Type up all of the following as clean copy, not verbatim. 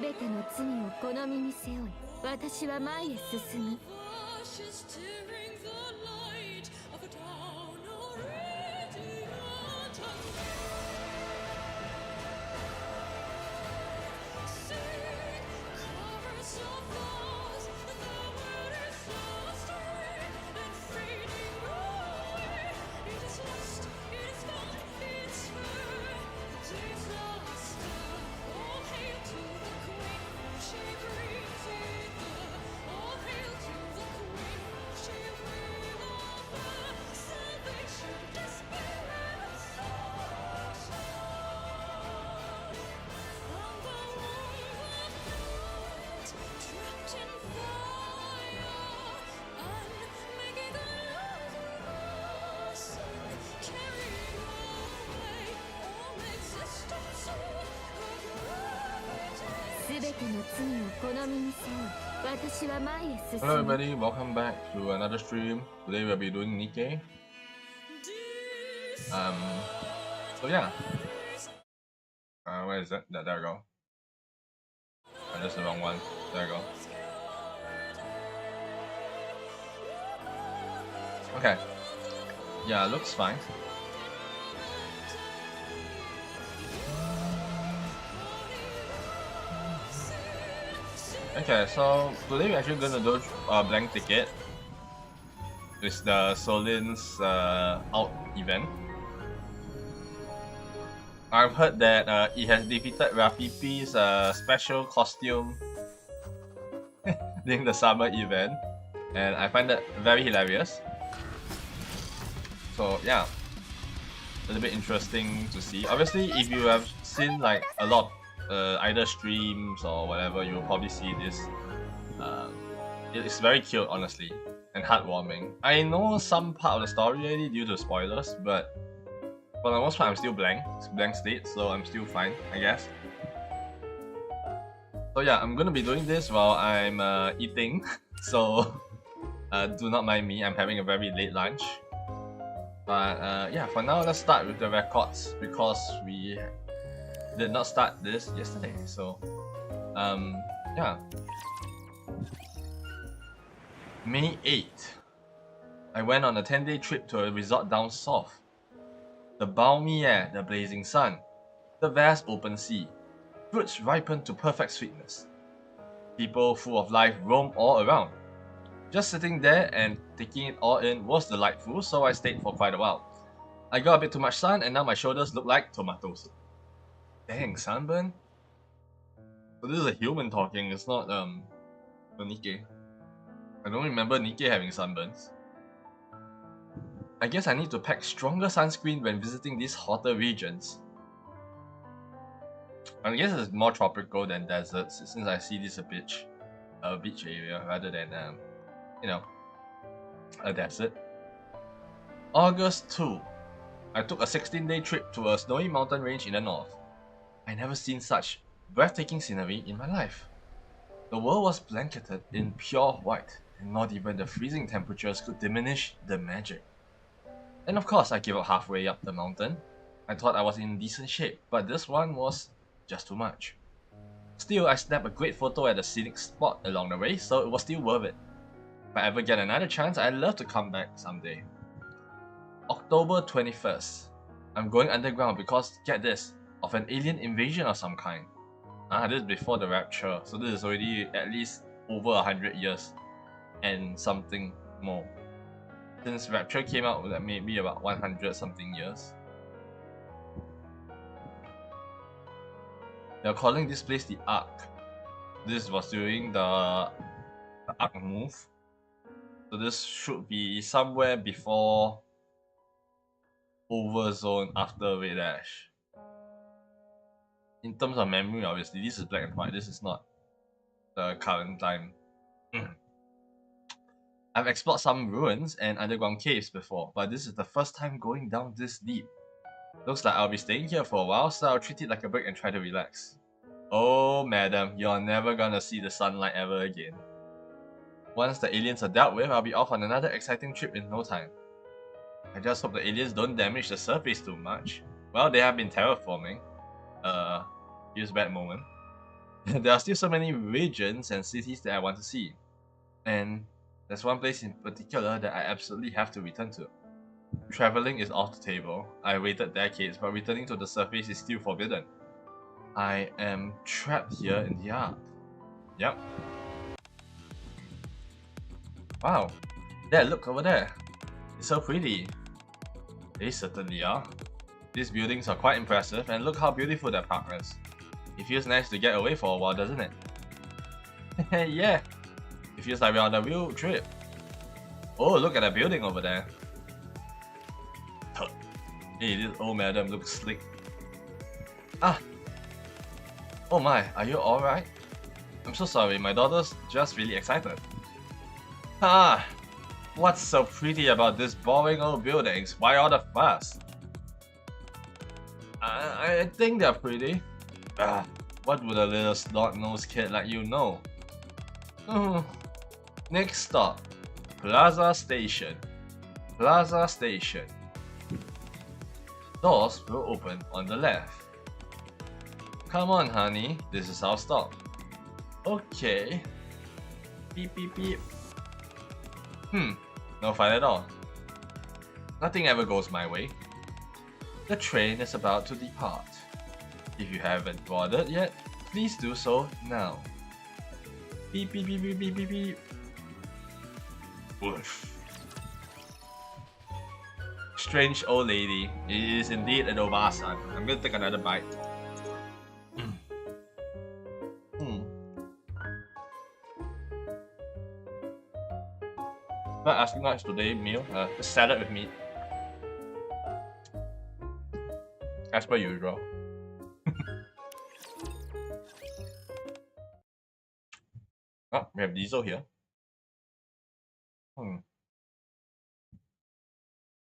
全ての罪をこの身に背負い、私は前へ進む。Hello everybody, welcome back to another stream. Today we'll be doing Nikke. So yeah. Where is it? There we go. That's the wrong one. There we go. Okay. Yeah, looks fine. Okay, so today we're actually gonna do a blank ticket. It's the Solin's out event. I've heard that it has defeated Rapipi's special costume during the summer event, and I find that very hilarious. So yeah, a little bit interesting to see. Obviously, if you have seen like a lot either streams or whatever, you'll probably see this. It's very cute, honestly, and heartwarming. I know some part of the story already due to spoilers, but for the most part, I'm still blank state, so I'm still fine, I guess. So yeah, I'm gonna be doing this while I'm eating, so do not mind me. I'm having a very late lunch. But yeah, for now, let's start with the records because we did not start this yesterday. So yeah. May 8th, I went on a 10-day trip to a resort down south. The balmy air, the blazing sun, the vast open sea, fruits ripened to perfect sweetness. People full of life roam all around. Just sitting there and taking it all in was delightful, so I stayed for quite a while. I got a bit too much sun and now my shoulders look like tomatoes. Dang, sunburn? So this is a human talking, it's not a Nikke. I don't remember Nikke having sunburns. I guess I need to pack stronger sunscreen when visiting these hotter regions. I guess it's more tropical than deserts since I see this a beach area rather than you know, a desert. August 2. I took a 16-day trip to a snowy mountain range in the north. I never seen such breathtaking scenery in my life. The world was blanketed in pure white, and not even the freezing temperatures could diminish the magic. And of course, I gave up halfway up the mountain. I thought I was in decent shape, but this one was just too much. Still, I snapped a great photo at a scenic spot along the way, so it was still worth it. If I ever get another chance, I'd love to come back someday. October 21st. I'm going underground because, get this, of an alien invasion of some kind. This is before the rapture, so this is already at least over 100 years and something more. Since rapture came out with maybe about 100 something years. They're calling this place the Ark. This was during the Ark move. So this should be somewhere before Overzone after Red Ash. In terms of memory, obviously, this is black and white. This is not the current time. I've explored some ruins and underground caves before, but this is the first time going down this deep. Looks like I'll be staying here for a while, so I'll treat it like a break and try to relax. Oh, madam, you're never gonna see the sunlight ever again. Once the aliens are dealt with, I'll be off on another exciting trip in no time. I just hope the aliens don't damage the surface too much. Well, they have been terraforming. Here's a bad moment. There are still so many regions and cities that I want to see. And there's one place in particular that I absolutely have to return to. Traveling is off the table. I waited decades, but returning to the surface is still forbidden. I am trapped here in the art. Yep. Wow. There, look over there. It's so pretty. They certainly are. These buildings are quite impressive, and look how beautiful that park is. It feels nice to get away for a while, doesn't it? Yeah. It feels like we're on a real trip. Oh, look at that building over there. Hey, this old madam looks slick. Ah! Oh my, are you alright? I'm so sorry, my daughter's just really excited. Ah! What's so pretty about these boring old buildings? Why all the fuss? I think they're pretty. Ah, what would a little snot-nosed kid like you know? Next stop, Plaza Station. Plaza Station. Doors will open on the left. Come on, honey, this is our stop. Okay. Beep beep beep. No fight at all. Nothing ever goes my way. The train is about to depart. If you haven't boarded yet, please do so now. Beep beep beep beep beep beep beep. Woof. Strange old lady. It is indeed an obasan. I'm gonna take another bite. Not asking much today meal. Salad with meat. As per usual. Oh, we have diesel here.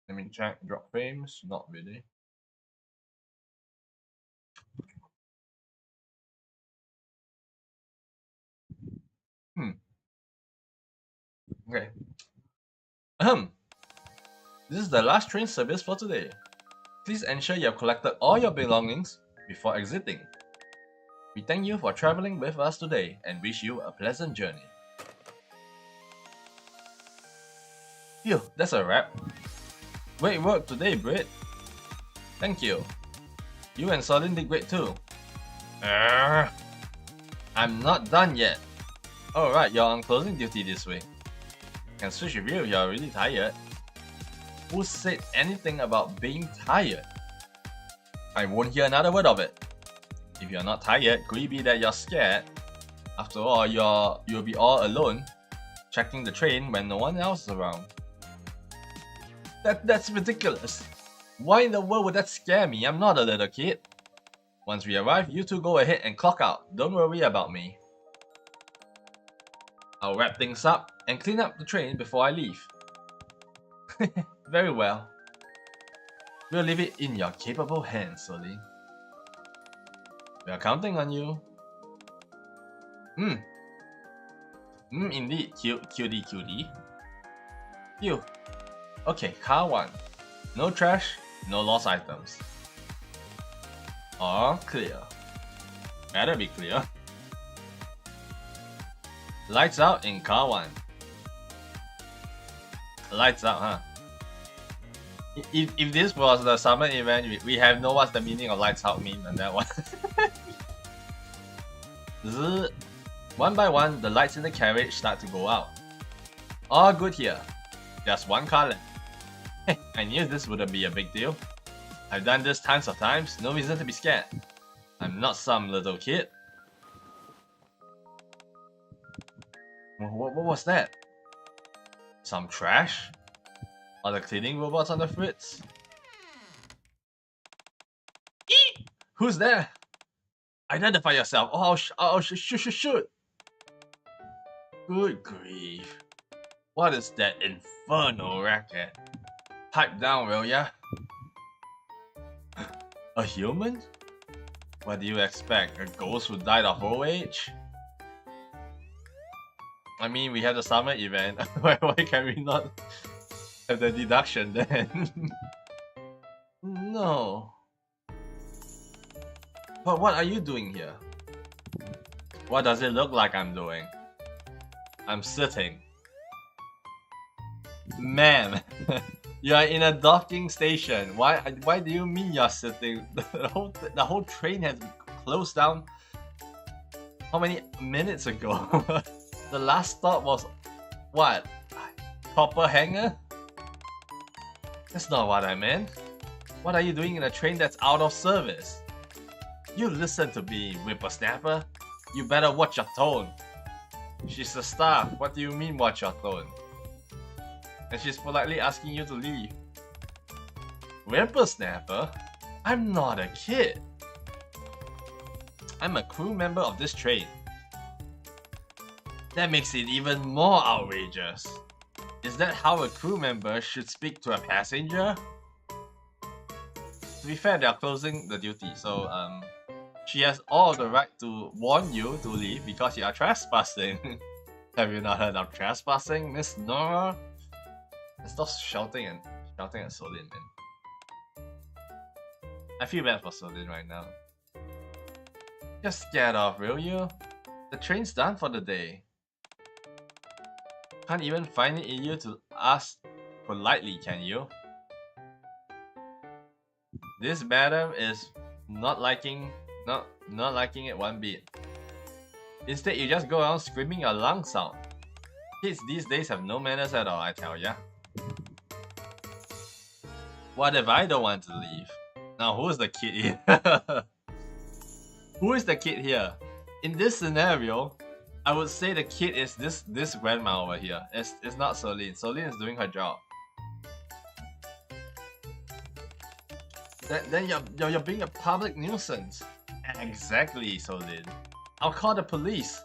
Let me check. Drop frames. Not really. Okay. This is the last train service for today. Please ensure you have collected all your belongings before exiting. We thank you for traveling with us today and wish you a pleasant journey. Phew, that's a wrap. Great work today, Brit. Thank you. You and Solin did great too. I'm not done yet. Alright, you're on closing duty this week. Can switch with you if you're really tired. Who said anything about being tired? I won't hear another word of it. If you're not tired, could it be that you're scared? After all, you'll be all alone, checking the train when no one else is around. That's ridiculous. Why in the world would that scare me? I'm not a little kid. Once we arrive, you two go ahead and clock out. Don't worry about me. I'll wrap things up and clean up the train before I leave. Very well. We'll leave it in your capable hands, Sully. We are counting on you. Indeed, cutie. Phew. Okay, car 1. No trash, no lost items. All clear. Better be clear. Lights out in car 1. Lights out, huh? If this was the summer event, we have know what's the meaning of lights out mean on that one. One by one, the lights in the carriage start to go out. All good here. Just one car left. I knew this wouldn't be a big deal. I've done this tons of times, no reason to be scared. I'm not some little kid. What was that? Some trash? Are the cleaning robots on the fritz? Eek! Who's there? Identify yourself. Oh, shoot. Good grief. What is that infernal racket? Pipe down, will ya? A human? What do you expect? A ghost who died of old age? I mean, we had the summer event. Why can we not have the deduction then? No. But what are you doing here? What does it look like I'm doing? I'm sitting. Ma'am, you are in a docking station. Why do you mean you're sitting? The whole train has been closed down how many minutes ago? The last stop was what? Copper hanger? That's not what I meant. What are you doing in a train that's out of service? You listen to me, whippersnapper. You better watch your tone. She's the staff. What do you mean watch your tone? And she's politely asking you to leave. Whippersnapper? I'm not a kid. I'm a crew member of this train. That makes it even more outrageous. Is that how a crew member should speak to a passenger? To be fair, they are closing the duty, so she has all the right to warn you to leave because you are trespassing. Have you not heard of trespassing, Miss Nora? Stop shouting at Solin, man. I feel bad for Solin right now. Just get off, will you? The train's done for the day. Can't even find it in you to ask politely, can you? This madam is not liking it one bit. Instead, you just go around screaming your lungs out. Kids these days have no manners at all, I tell ya. What if I don't want to leave? Now who's the kid here? Who is the kid here? In this scenario, I would say the kid is this grandma over here. It's not Solin. Solin is doing her job. Then you're being a public nuisance. Exactly, Solin. I'll call the police.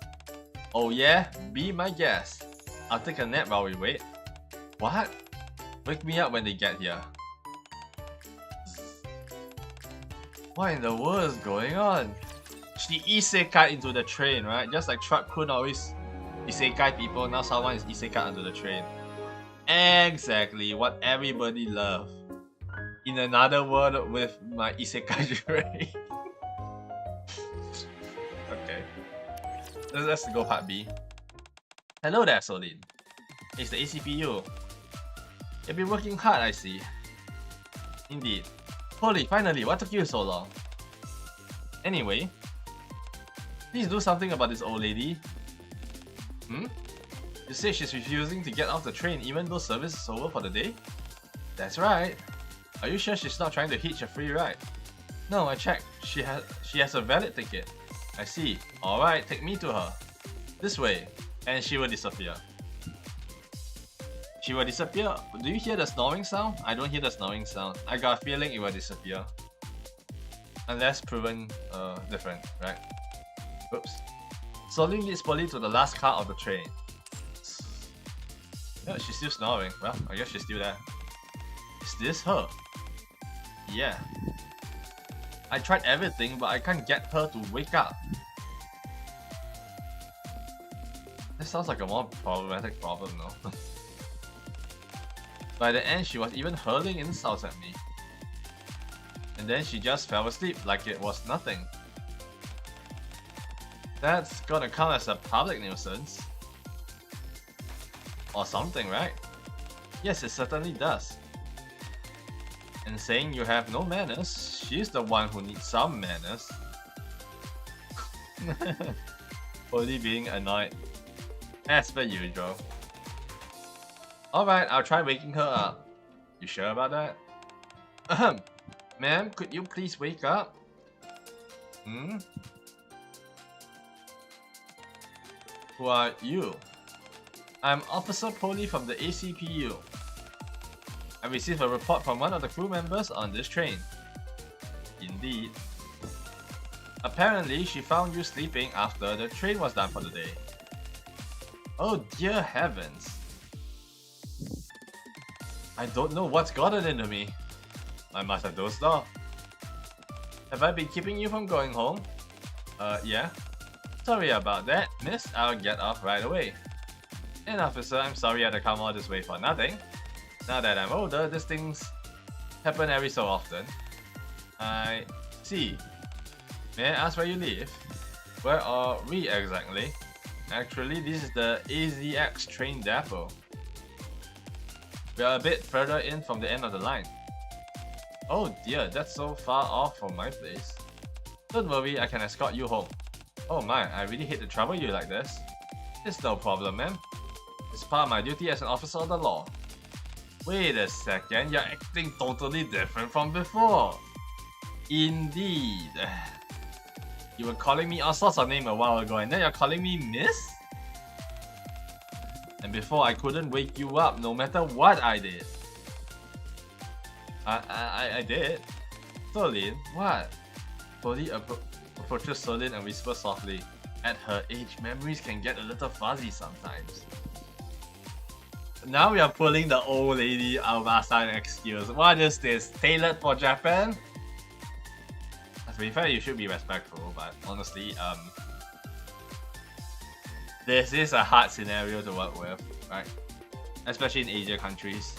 Oh yeah? Be my guest. I'll take a nap while we wait. What? Wake me up when they get here. What in the world is going on? She isekai into the train, right? Just like Truck-kun always isekai people, now someone is isekai into the train. Exactly what everybody loves. In another world with my isekai train. Okay. Let's go part B. Hello there, Solin. It's the ACPU. You've been working hard, I see. Indeed. Holy, finally, what took you so long? Anyway, please do something about this old lady. Hmm? You say she's refusing to get off the train even though service is over for the day? That's right. Are you sure she's not trying to hitch a free ride? No, I checked. She has a valid ticket. I see. Alright, take me to her. This way. And she will disappear. She will disappear? Do you hear the snoring sound? I don't hear the snoring sound. I got a feeling it will disappear. Unless proven different, right? Oops. Solin leads Polly to the last car of the train. Yeah, she's still snoring. Well, I guess she's still there. Is this her? Yeah. I tried everything, but I can't get her to wake up. This sounds like a more problematic problem, though. By the end, she was even hurling insults at me. And then she just fell asleep like it was nothing. That's gonna count as a public nuisance. Or something, right? Yes, it certainly does. And saying you have no manners, she's the one who needs some manners. Only being annoyed. As per usual. Alright, I'll try waking her up. You sure about that? Ahem. Ma'am, could you please wake up? Hmm? Who are you? I'm Officer Polly from the ACPU. I received a report from one of the crew members on this train. Indeed. Apparently, she found you sleeping after the train was done for the day. Oh dear heavens. I don't know what's gotten into me. I must have dozed off. Have I been keeping you from going home? Yeah. Sorry about that, miss. I'll get off right away. And officer, I'm sorry I had to come all this way for nothing. Now that I'm older, these things happen every so often. I see. May I ask where you live? Where are we exactly? Actually, this is the AZX train depot. We are a bit further in from the end of the line. Oh dear, that's so far off from my place. Don't worry, I can escort you home. Oh my, I really hate to trouble you like this. It's no problem, ma'am. It's part of my duty as an officer of the law. Wait a second, you're acting totally different from before. Indeed. You were calling me all sorts of names a while ago and now you're calling me miss? And before I couldn't wake you up no matter what I did. I did? Solin, what? Cody approaches Solin and whispers softly. At her age, memories can get a little fuzzy sometimes. Now we are pulling the old lady Albasan excuse. What is this? Tailored for Japan? To be fair, you should be respectful, but honestly, this is a hard scenario to work with, right? Especially in Asia countries.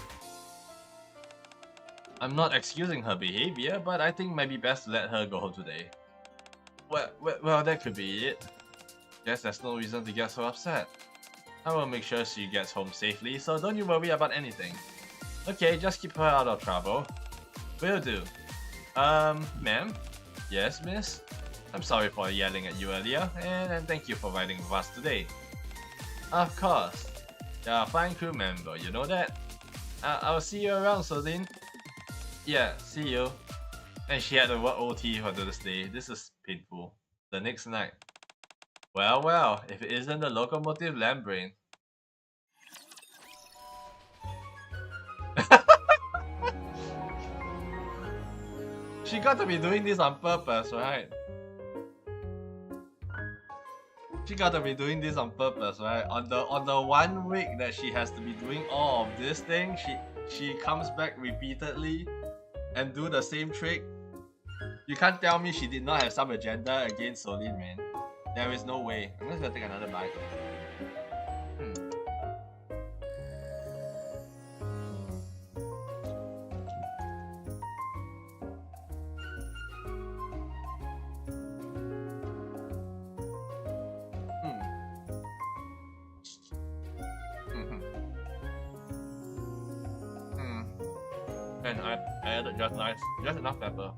I'm not excusing her behavior, but I think it might be best to let her go home today. Well, that could be it. Guess there's no reason to get so upset. I will make sure she gets home safely, so don't you worry about anything. Okay, just keep her out of trouble. Will do. Ma'am? Yes, miss? I'm sorry for yelling at you earlier, and thank you for riding with us today. Of course. You're a fine crew member, you know that? I'll see you around, Solin. Yeah, see you. And she had to work OT for this day. This is painful. The next night. Well, if it isn't the locomotive lamb brain. She got to be doing this on purpose, right? She got to be doing this on purpose, right? On the 1 week that she has to be doing all of this thing, she comes back repeatedly and do the same trick. You can't tell me she did not have some agenda against Solin, man. There is no way. I'm just gonna take another bite. And I added just enough pepper.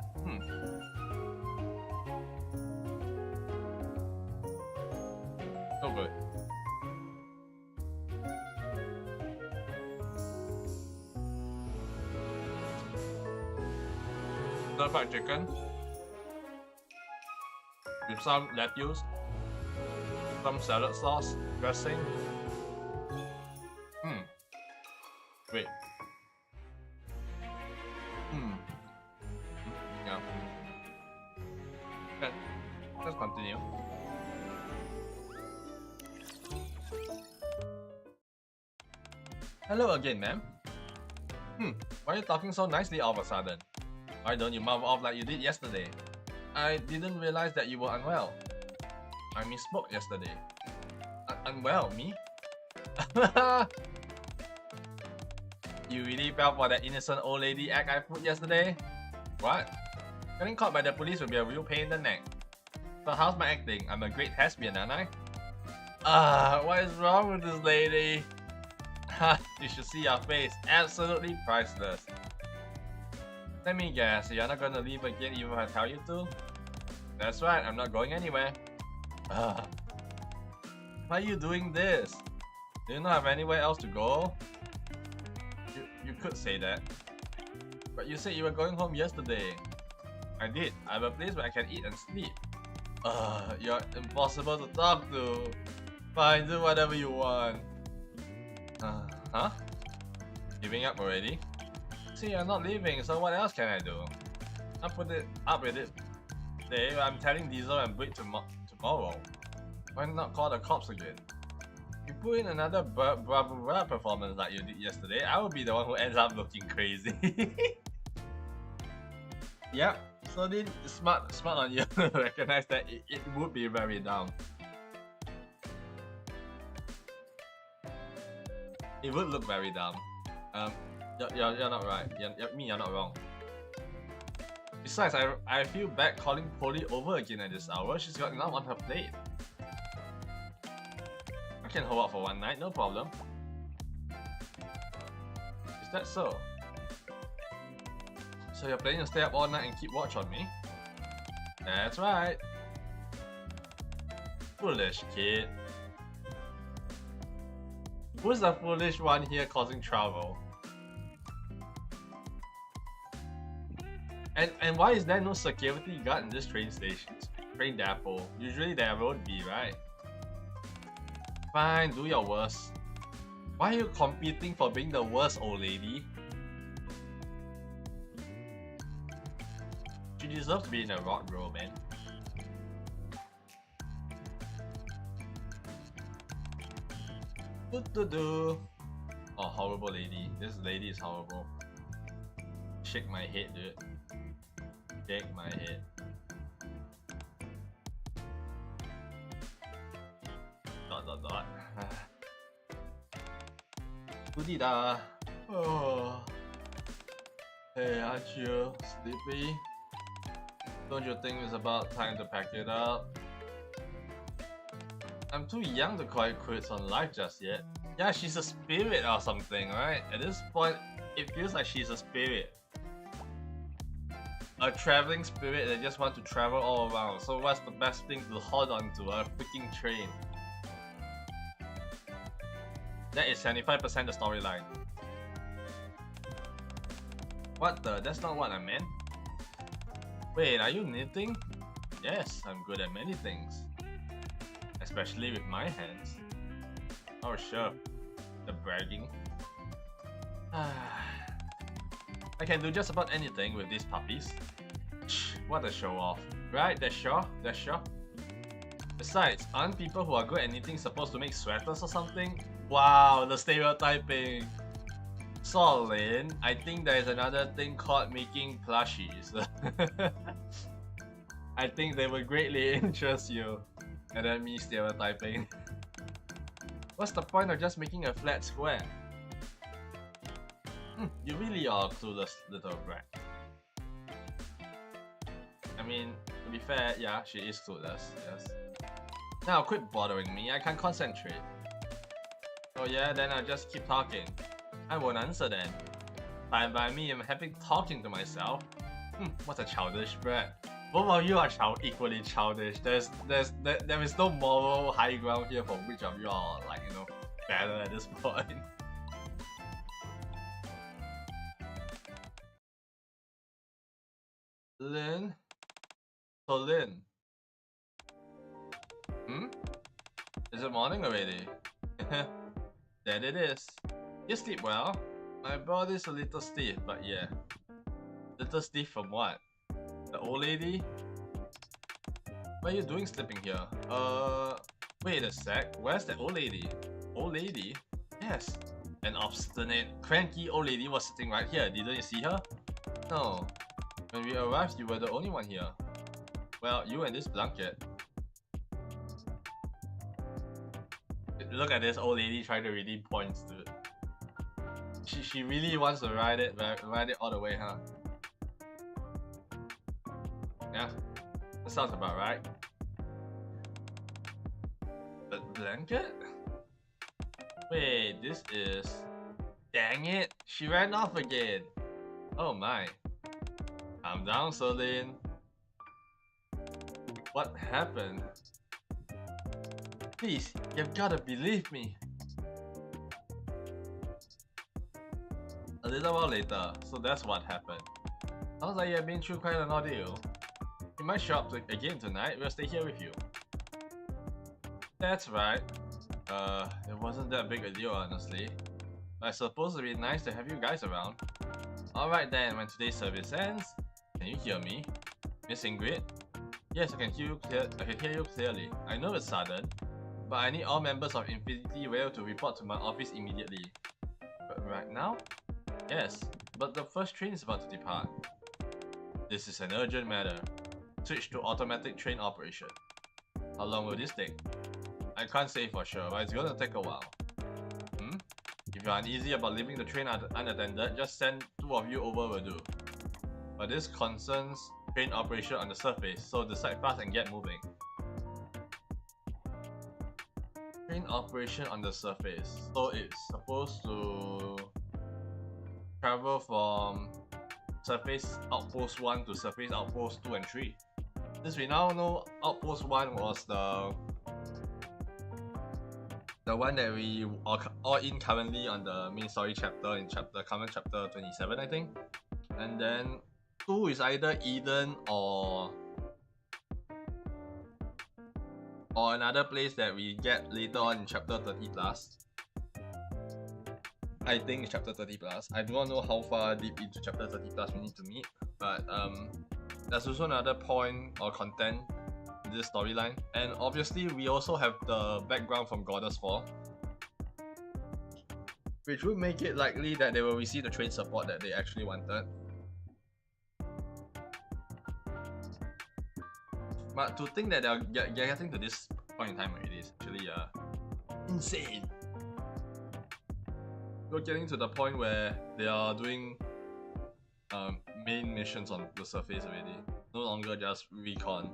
So good. Stir-fried chicken with some lettuce, some salad sauce, dressing. Wait. Yeah. Okay. Let's continue. Hello again, ma'am. Why are you talking so nicely all of a sudden? Why don't you mouth off like you did yesterday? I didn't realize that you were unwell. I misspoke yesterday. Unwell? Me? You really fell for that innocent old lady act I put yesterday? What? Getting caught by the police will be a real pain in the neck. So how's my acting? I'm a great thespian, aren't I? What is wrong with this lady? You should see your face. Absolutely priceless. Let me guess, you're not gonna leave again even if I tell you to? That's right, I'm not going anywhere. Why are you doing this? Do you not have anywhere else to go? You could say that. But you said you were going home yesterday. I did. I have a place where I can eat and sleep. You're impossible to talk to. Fine, do whatever you want. Huh? Giving up already? See, I'm not leaving, so what else can I do? I'll put it up with it today. I'm telling Diesel and Britt tomorrow. Why not call the cops again? You put in another blah performance like you did yesterday, I will be the one who ends up looking crazy. Yep, so then smart on you to recognize that it would be very dumb. It would look very dumb. You're not right. You're not wrong. Besides, I feel bad calling Polly over again at this hour. She's got enough on her plate. I can hold out for one night, no problem. Is that so? So you're planning to stay up all night and keep watch on me? That's right. Foolish kid. Who's the foolish one here causing trouble? And why is there no security guard in this train station? Train depot. Usually there would be, right? Fine, do your worst. Why are you competing for being the worst, old lady? She deserves to be in a rock roll, man. Oh, horrible lady. This lady is horrible. Shake my head, dude. Shake my head. Dot. Goody da. Oh. Hey, aren't you sleepy? Don't you think it's about time to pack it up? I'm too young to call it quits on life just yet. Yeah, she's a spirit or something, right? At this point, it feels like she's a spirit. A traveling spirit that just wants to travel all around. So what's the best thing to hold on to? A freaking train. That is 75% the storyline. What the? That's not what I meant. Wait, are you knitting? Yes, I'm good at many things. Especially with my hands. Oh sure, the bragging. I can do just about anything with these puppies. Shh, what a show off. Right, that's sure. Besides, aren't people who are good at knitting supposed to make sweaters or something? Wow, the stereotyping. So Lin, I think there is another thing called making plushies. I think they would greatly interest you. And then me stereotyping. What's the point of just making a flat square? You really are a clueless little brat. I mean, to be fair, yeah, she is clueless, yes. Now quit bothering me, I can't concentrate. Oh yeah, then I'll just keep talking. I won't answer then. Fine by me, I'm happy talking to myself. What a childish brat. Both of you are equally childish. There is no moral high ground here for which of you are, like, you know, better at this point. Lin? So Lin? Is it morning already? That it is. You sleep well? My body's a little stiff, but yeah. Little stiff from what? The old lady? What are you doing sleeping here? Wait a sec. Where's the old lady? Old lady? Yes. An obstinate, cranky old lady was sitting right here. Didn't you see her? No. When we arrived, you were the only one here. Well, you and this blanket. Look at this old lady trying to redeem points, dude. She really wants to ride it all the way, huh? Yeah, that sounds about right. But blanket? Wait, this is... Dang it! She ran off again! Oh my. Calm down, Celine. What happened? Please, you've gotta believe me. A little while later, so that's what happened. Sounds like you've been through quite an ordeal. You might show up again tonight, we'll stay here with you. That's right. It wasn't that big a deal, honestly. But I suppose it'd be nice to have you guys around. Alright then, when today's service ends, can you hear me? Miss Ingrid? Yes, I can hear you clearly. I know it's sudden, but I need all members of Infinity Rail to report to my office immediately. But right now? Yes, but the first train is about to depart. This is an urgent matter. Switch to automatic train operation. How long will this take? I can't say for sure, but it's gonna take a while. If you're uneasy about leaving the train unattended, just send 2 of you over will do. but this concerns train operation on the surface, so decide fast and get moving. Train operation on the surface, so it's supposed to travel from surface outpost 1 to surface outpost 2 and 3. Since we now know outpost 1 was the one that we are in currently on the main story chapter in current chapter 27, I think. And then 2 is either Eden or another place that we get later on in chapter 30 plus. I think it's chapter 30 plus. I do not know how far deep into chapter 30 plus we need to meet, but there's also another point or content in this storyline. And obviously we also have the background from Goddess 4, which would make it likely that they will receive the train support that they actually wanted. But to think that they're getting to this point in time already is actually insane. We're getting to the point where they are doing main missions on the surface already, no longer just recon.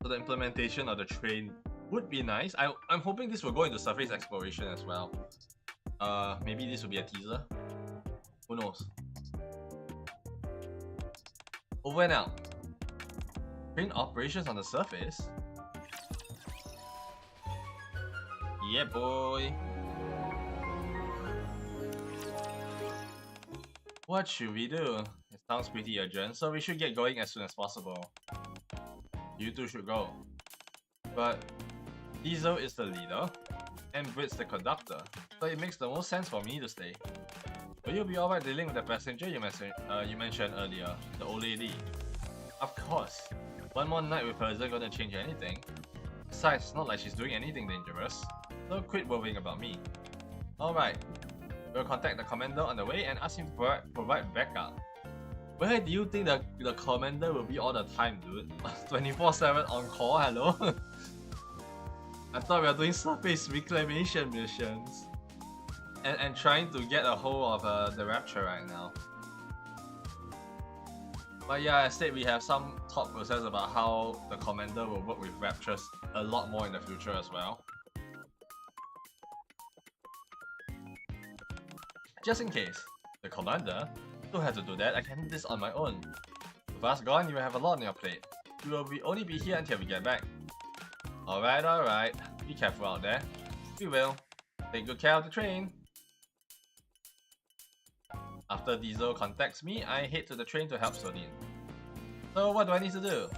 So the implementation of the train would be nice. I'm hoping this will go into surface exploration as well. Maybe this will be a teaser. Who knows? Over and out. Train operations on the surface? Yeah, boy. What should we do? It sounds pretty urgent, so we should get going as soon as possible. You two should go. But Diesel is the leader, and Brit's the conductor, so it makes the most sense for me to stay. Will you be alright dealing with the passenger you mentioned earlier, the old lady? Of course. One more night with her isn't gonna change anything. Besides, it's not like she's doing anything dangerous, so quit worrying about me. Alright. We'll contact the commander on the way and ask him to provide backup. Where do you think the commander will be all the time, dude? 24/7 on call, hello? I thought we were doing surface reclamation missions and trying to get a hold of the Rapture right now. But yeah, I said we have some thought process about how the commander will work with Raptures a lot more in the future as well. Just in case, the commander don't have to do that, I can do this on my own. With us gone, you will have a lot on your plate. You will only be here until we get back. Alright. Be careful out there. We will. Take good care of the train. After Diesel contacts me, I head to the train to help Sodin. So what do I need to do?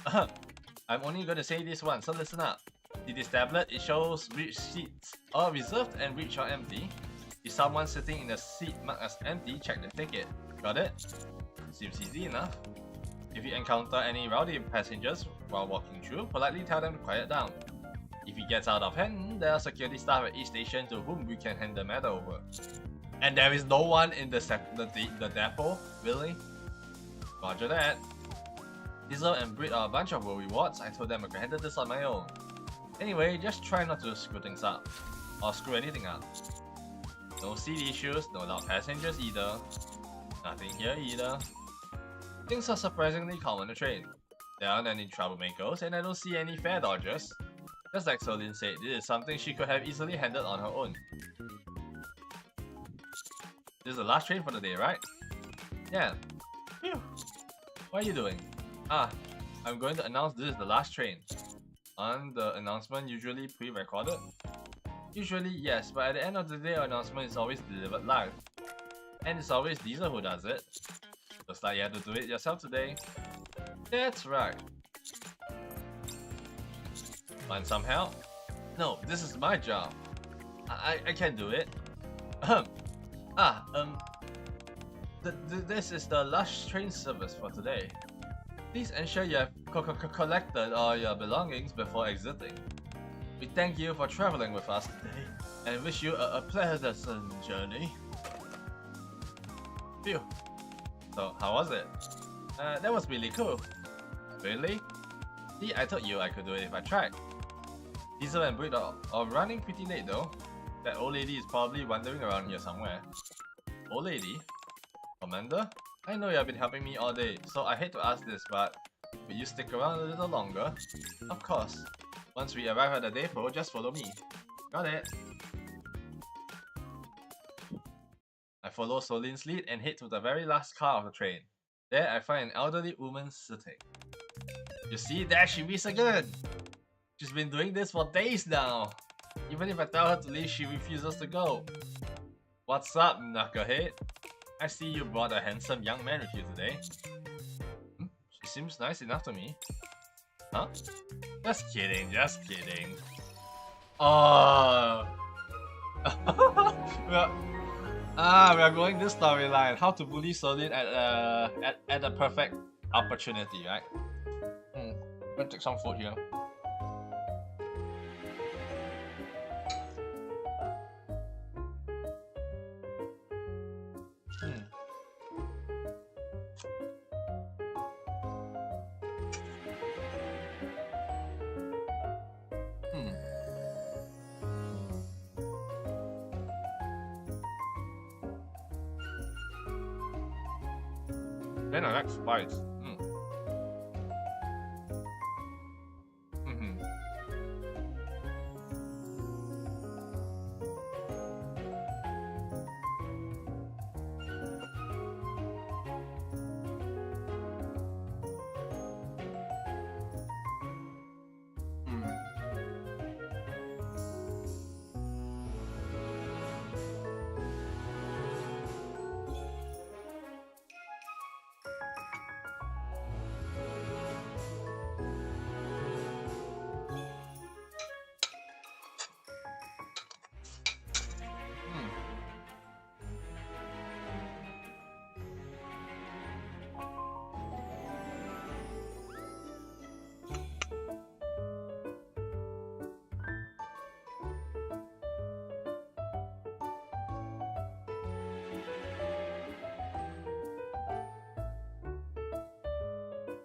I'm only going to say this once, so listen up. See this tablet? It shows which seats are reserved and which are empty. If someone sitting in a seat marked as empty, check the ticket. Got it? Seems easy enough. If you encounter any rowdy passengers while walking through, politely tell them to quiet down. If it gets out of hand, there are security staff at each station to whom we can hand the matter over. And there is no one in the depot? Really? Roger that. Diesel and Brit are a bunch of worrywarts. I told them I could handle this on my own. Anyway, just try not to screw things up. Or screw anything up. No seat issues, no loud passengers either. Nothing here either. Things are surprisingly calm on the train. There aren't any troublemakers, and I don't see any fare dodgers. Just like Solin said, this is something she could have easily handled on her own. This is the last train for the day, right? Yeah. Phew. What are you doing? I'm going to announce this is the last train. Aren't the announcement usually pre-recorded? Usually, yes, but at the end of the day, our announcement is always delivered live. And it's always Diesel who does it. Looks like you had to do it yourself today. That's right. Want some help? No, this is my job. I can't do it. This is the last train service for today. Please ensure you have collected all your belongings before exiting. We thank you for traveling with us today and wish you a pleasant journey. Phew. So, how was it? That was really cool. Really? See, I told you I could do it if I tried. Diesel and Brit are running pretty late though. That old lady is probably wandering around here somewhere. Old lady? Commander? I know you have been helping me all day, so I hate to ask this, but will you stick around a little longer? Of course. Once we arrive at the depot, just follow me. Got it. I follow Solin's lead and head to the very last car of the train. There I find an elderly woman sitting. You see, there she is again! She's been doing this for days now. Even if I tell her to leave, she refuses to go. What's up, knucklehead? I see you brought a handsome young man with you today. She seems nice enough to me. Huh? Just kidding, just kidding. Oh. we are going this storyline. How to bully Solid at the perfect opportunity, right? I'm gonna take some food here. Then I like spice.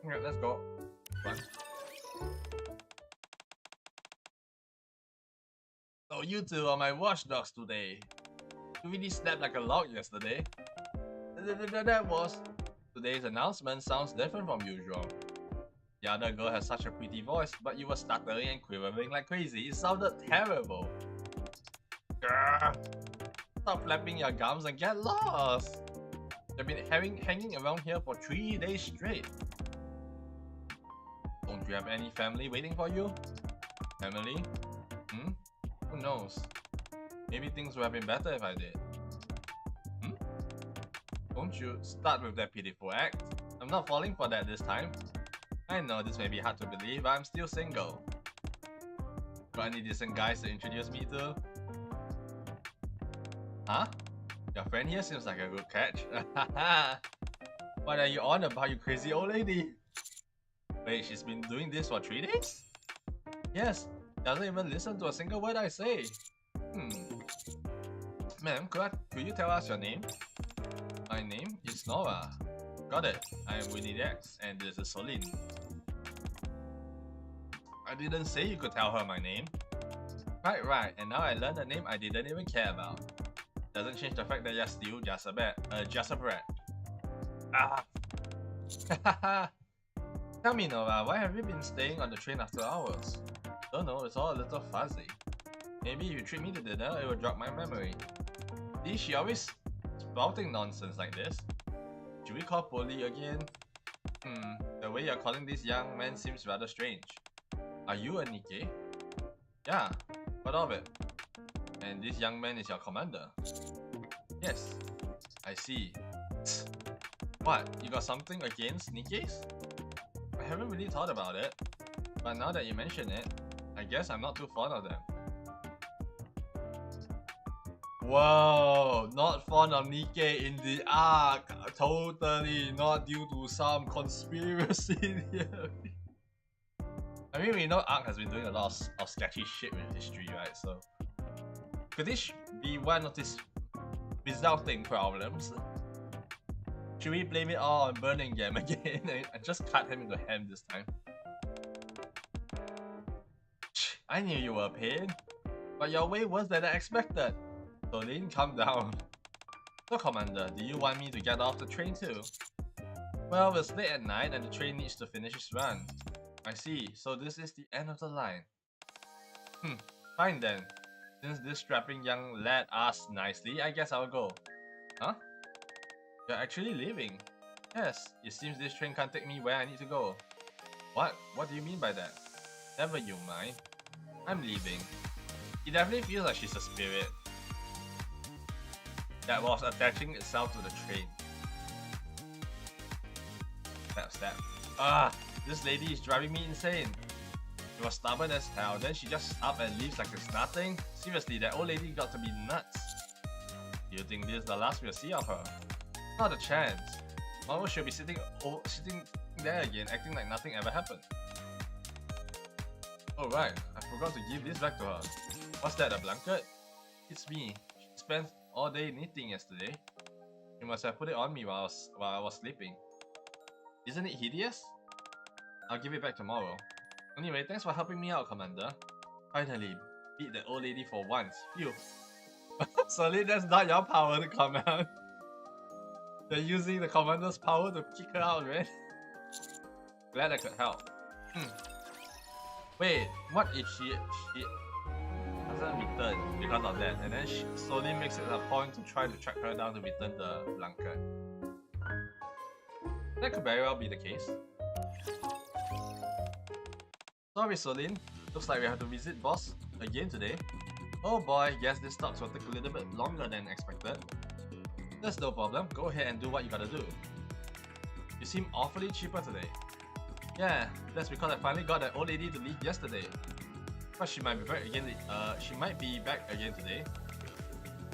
Okay, let's go. One. So you two are my watchdogs today. You really slept like a log yesterday. That was... Today's announcement sounds different from usual. The other girl has such a pretty voice, but you were stuttering and quivering like crazy. It sounded terrible. Grr. Stop flapping your gums and get lost. You've been hanging around here for 3 days straight. Don't you have any family waiting for you? Family? Who knows? Maybe things would have been better if I did. Don't you start with that pitiful act. I'm not falling for that this time. I know this may be hard to believe, but I'm still single. Got any decent guys to introduce me to? Huh? Your friend here seems like a good catch. What are you on about, you crazy old lady? Wait, she's been doing this for 3 days? Yes, doesn't even listen to a single word I say. Ma'am, could you tell us your name? My name is Nora. Got it. I am Winnie Dex, and this is Solin. I didn't say you could tell her my name. Right, and now I learned a name I didn't even care about. Doesn't change the fact that you're still just a brat. Tell me, Nora, why have you been staying on the train after hours? Don't know, it's all a little fuzzy. Maybe if you treat me to dinner, it will jog my memory. See, she always spouting nonsense like this. Should we call Polly again? The way you're calling this young man seems rather strange. Are you a Nikke? Yeah, what of it? And this young man is your commander? Yes, I see. What, you got something against Nikkes? I haven't really thought about it, but now that you mention it, I guess I'm not too fond of them. Whoa, not fond of Nikke in the arc. Totally not due to some conspiracy theory. I mean, we know Ark has been doing a lot of sketchy shit with history, right? So, could this be one of these resulting problems? Should we blame it all on Burning Game again and just cut him into ham this time? I knew you were a pain, but you're way worse than I expected. So Lin, calm down. So Commander, do you want me to get off the train too? Well, it's late at night and the train needs to finish its run. I see, so this is the end of the line. Fine then. Since this strapping young lad asked nicely, I guess I'll go. Huh? You're actually leaving? Yes, it seems this train can't take me where I need to go. What? What do you mean by that? Never you mind. I'm leaving. It definitely feels like she's a spirit that was attaching itself to the train. Stab. This lady is driving me insane. She was stubborn as hell, then she just up and leaves like it's nothing. Seriously, that old lady got to be nuts. Do you think this is the last we'll see of her? Not a chance. Tomorrow she'll be sitting there again, acting like nothing ever happened. Oh right, I forgot to give this back to her. What's that, a blanket? It's me. She spent all day knitting yesterday. You must have put it on me while I was sleeping. Isn't it hideous? I'll give it back tomorrow. Anyway, thanks for helping me out, Commander. Finally, beat the old lady for once. Phew. Sorry, that's not your power to come out. They're using the Commander's power to kick her out, man. Glad I could help. Wait, what if she doesn't return because of that, and then she slowly makes it a point to try to track her down to return the blanket? That could very well be the case. Sorry, Solin. Looks like we have to visit boss again today. Oh boy, guess this talks will take a little bit longer than expected. That's no problem. Go ahead and do what you gotta do. You seem awfully cheaper today. Yeah, that's because I finally got that old lady to leave yesterday. But she might be back again. She might be back again today.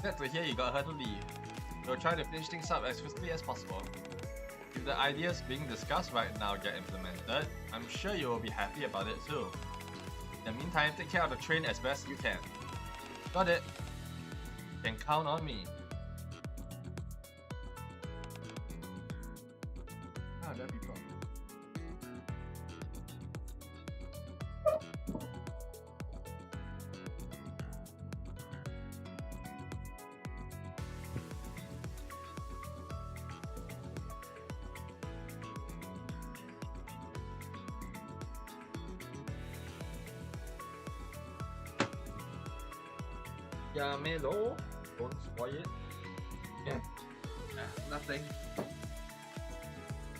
Glad to hear you got her to leave. We'll try to finish things up as swiftly as possible. If the ideas being discussed right now get implemented, I'm sure you will be happy about it too. In the meantime, take care of the train as best you can. Got it. You can count on me. Ah, there are people. Yeah, Melo, don't spoil it. Yeah, nothing.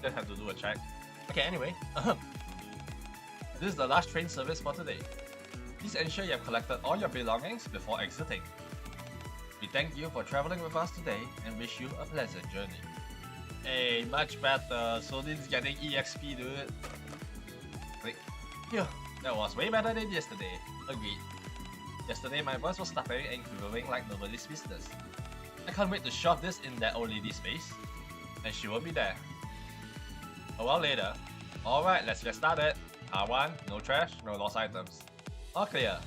Just have to do a check. Okay, anyway, this is the last train service for today. Please ensure you have collected all your belongings before exiting. We thank you for traveling with us today and wish you a pleasant journey. Hey, much better. Solin's getting EXP, dude. Click. Phew, that was way better than yesterday. Agreed. Yesterday my voice was stuttering and quivering like nobody's business. I can't wait to shove this in that old lady's face. And she will be there. A while later. Alright, let's get started. Car 1, no trash, no lost items. All clear.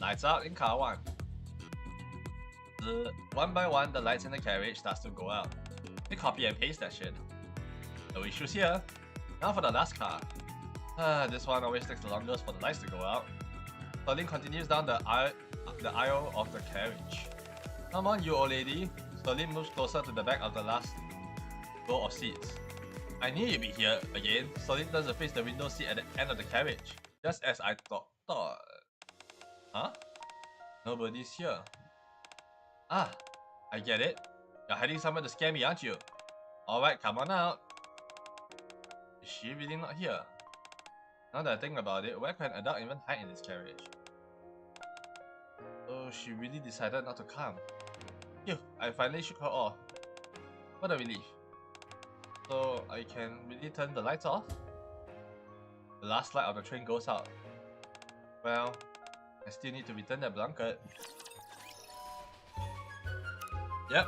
Lights out in car 1. One by one, the lights in the carriage starts to go out. They copy and paste that shit. No issues here. Now for the last car. This one always takes the longest for the lights to go out. Solin continues down the aisle of the carriage. Come on, you old lady. Solin moves closer to the back of the last row of seats. I knew you'd be here again. Solin turns to face the window seat at the end of the carriage. Just as I thought. Huh? Nobody's here. Ah, I get it. You're hiding somewhere to scare me, aren't you? Alright, come on out. Is she really not here? Now that I think about it, where can an adult even hide in this carriage? Oh, she really decided not to come. Phew, I finally shook her off. What a relief. So, I can really turn the lights off? The last light of the train goes out. Well, I still need to return that blanket. Yep.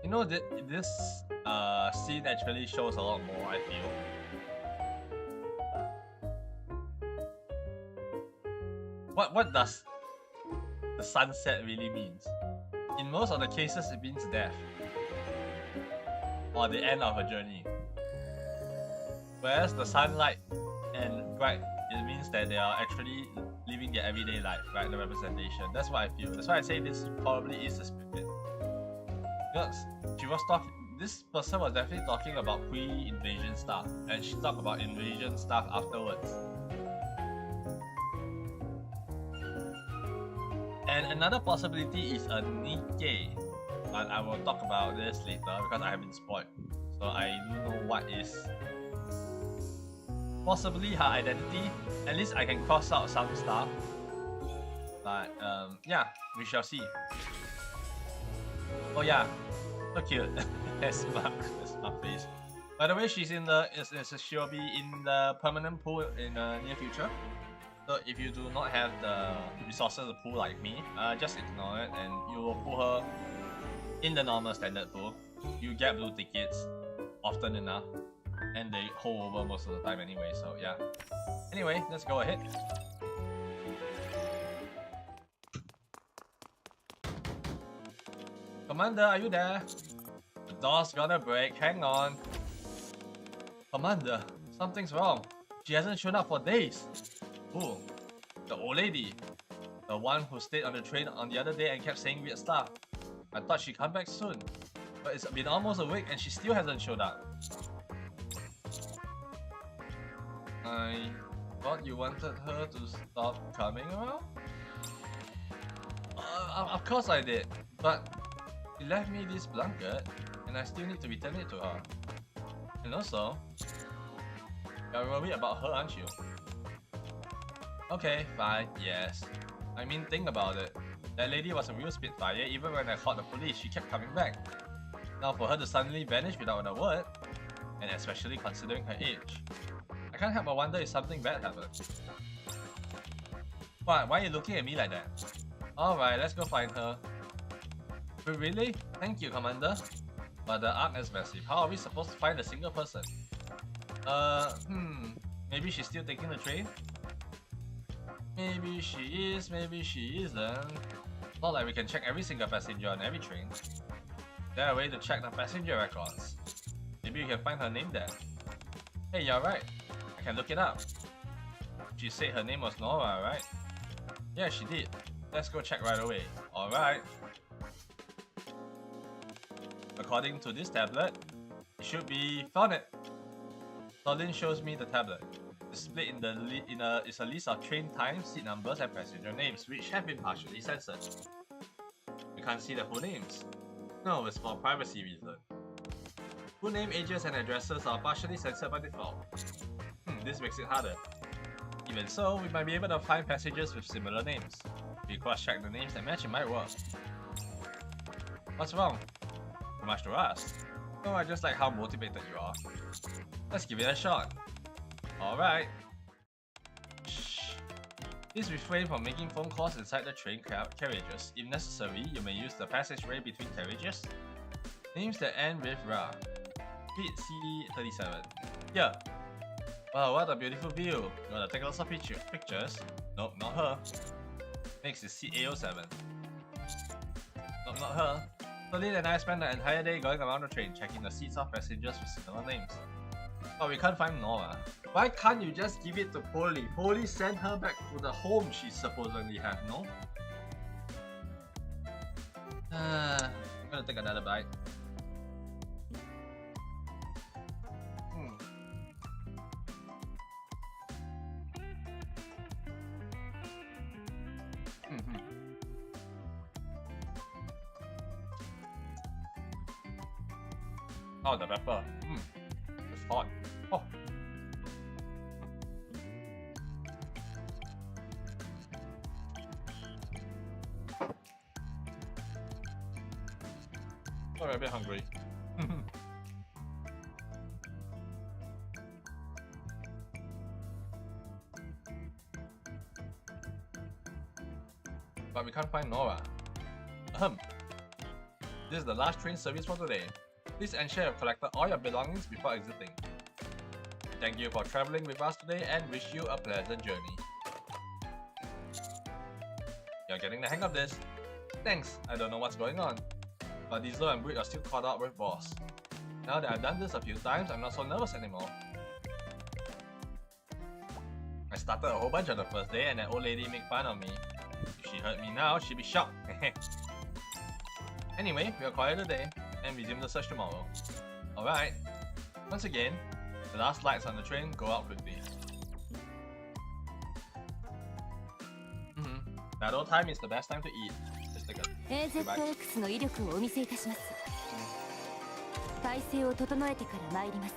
You know, this scene actually shows a lot more, I feel. What does the sunset really means? In most of the cases, it means death. Or the end of a journey. Whereas the sunlight and right, it means that they are actually living their everyday life, right? The representation. That's what I feel. That's why I say this probably is a spirit. Because she was talking. This person was definitely talking about pre-invasion stuff, and she talked about invasion stuff afterwards. And another possibility is a Nikke, but I will talk about this later because I have been spoiled. So I do know what is possibly her identity. At least I can cross out some stuff. But yeah, we shall see. Oh yeah, so cute. That's my face. By the way, she's in the she'll be in the permanent pool in the near future. So if you do not have the resources to pull like me, just ignore it and you will pull her in the normal standard pool. You get blue tickets often enough, and they hold over most of the time anyway. So yeah. Anyway, let's go ahead. Commander, are you there? The door's gonna break. Hang on. Commander, something's wrong. She hasn't shown up for days. Who? The old lady. The one who stayed on the train on the other day and kept saying weird stuff. I thought she'd come back soon. But it's been almost a week and she still hasn't showed up. I thought you wanted her to stop coming around? Of course I did. But she left me this blanket and I still need to return it to her. And also, you're worried about her, aren't you? Okay, fine, yes. I mean, think about it. That lady was a real spitfire. Even when I called the police, she kept coming back. Now for her to suddenly vanish without a word, and especially considering her age, I can't help but wonder if something bad happened. Why are you looking at me like that? Alright, let's go find her. But really? Thank you, Commander. But the arc is massive. How are we supposed to find a single person? Maybe she's still taking the train? Maybe she is, maybe she isn't. Not like we can check every single passenger on every train. Is there a way to check the passenger records? Maybe you can find her name there. Hey, you're right. I can look it up. She said her name was Nora, right? Yeah, she did. Let's go check right away. Alright. According to this tablet, it should be found it. Solin shows me the tablet. Displayed in the is a list of train times, seat numbers, and passenger names, which have been partially censored. We can't see the full names. No, it's for privacy reasons. Full name, ages, and addresses are partially censored by default. This makes it harder. Even so, we might be able to find passengers with similar names. If we cross-check the names that match, it might work. What's wrong? Too much to ask. Oh, I just like how motivated you are. Let's give it a shot. Alright. Shh. Please refrain from making phone calls inside the train carriages. If necessary, you may use the passageway between carriages. Names that end with Ra. Pit C37. Here. Wow, what a beautiful view. You wanna take lots of pictures? Nope, not her. Next is CA07. Nope, not her. Solid and I spent the entire day going around the train, checking the seats of passengers with similar names. But we can't find Nora. Why can't you just give it to Polly? Polly sent her back to the home she supposedly had, no? I'm gonna take another bite. Oh, the pepper. It's hot. Oh. Sorry, I'm a bit hungry. But we can't find Nora. This is the last train service for today. Please ensure you've collected all your belongings before exiting. Thank you for traveling with us today and wish you a pleasant journey. You're getting the hang of this. Thanks, I don't know what's going on. But Diesel and Britt are still caught up with Boss. Now that I've done this a few times, I'm not so nervous anymore. started a whole bunch on the first day and that old lady make fun of me. If she heard me now, she'd be shocked. Anyway, we'll call it a day and resume the search tomorrow. Alright. Once again, the last lights on the train go out quickly. Battle time is the best time to eat. Just take a bite. AZX の威力をお見せいたします。体勢を整えてから参ります。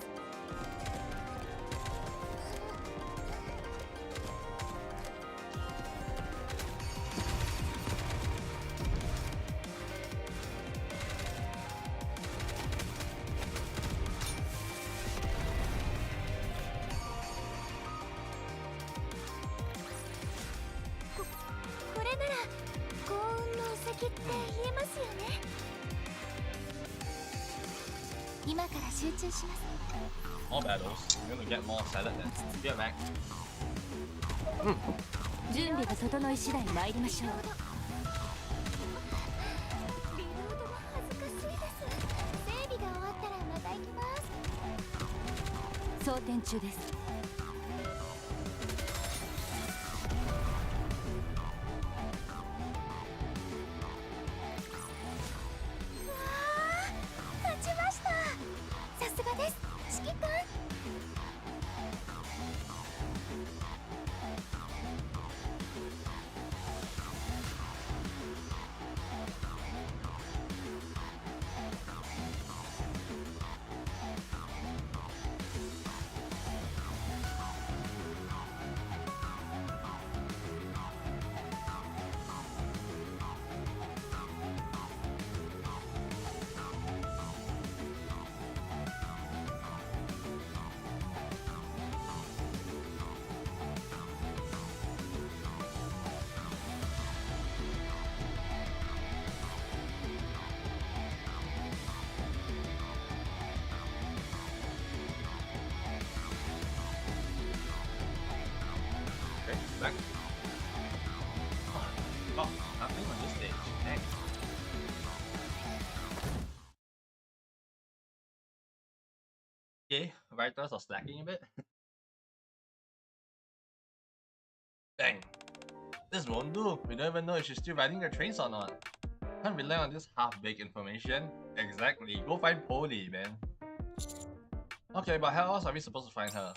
これなら幸運の先って言えますよね。今から集中します。 More battles. You're gonna get more salad then. Be right back. 準備が整い次第参りましょう。リロードも恥ずかしいです。整備が終わったらまた行きます。装填中です。勝ちました。さすがです、指揮官。Okay, back. Oh, nothing on this stage. Dang. Okay, writers are slacking a bit. Dang. This won't do. We don't even know if she's still riding the trains or not. Can't rely on this half-baked information. Exactly. Go find Polly, man. Okay, but how else are we supposed to find her?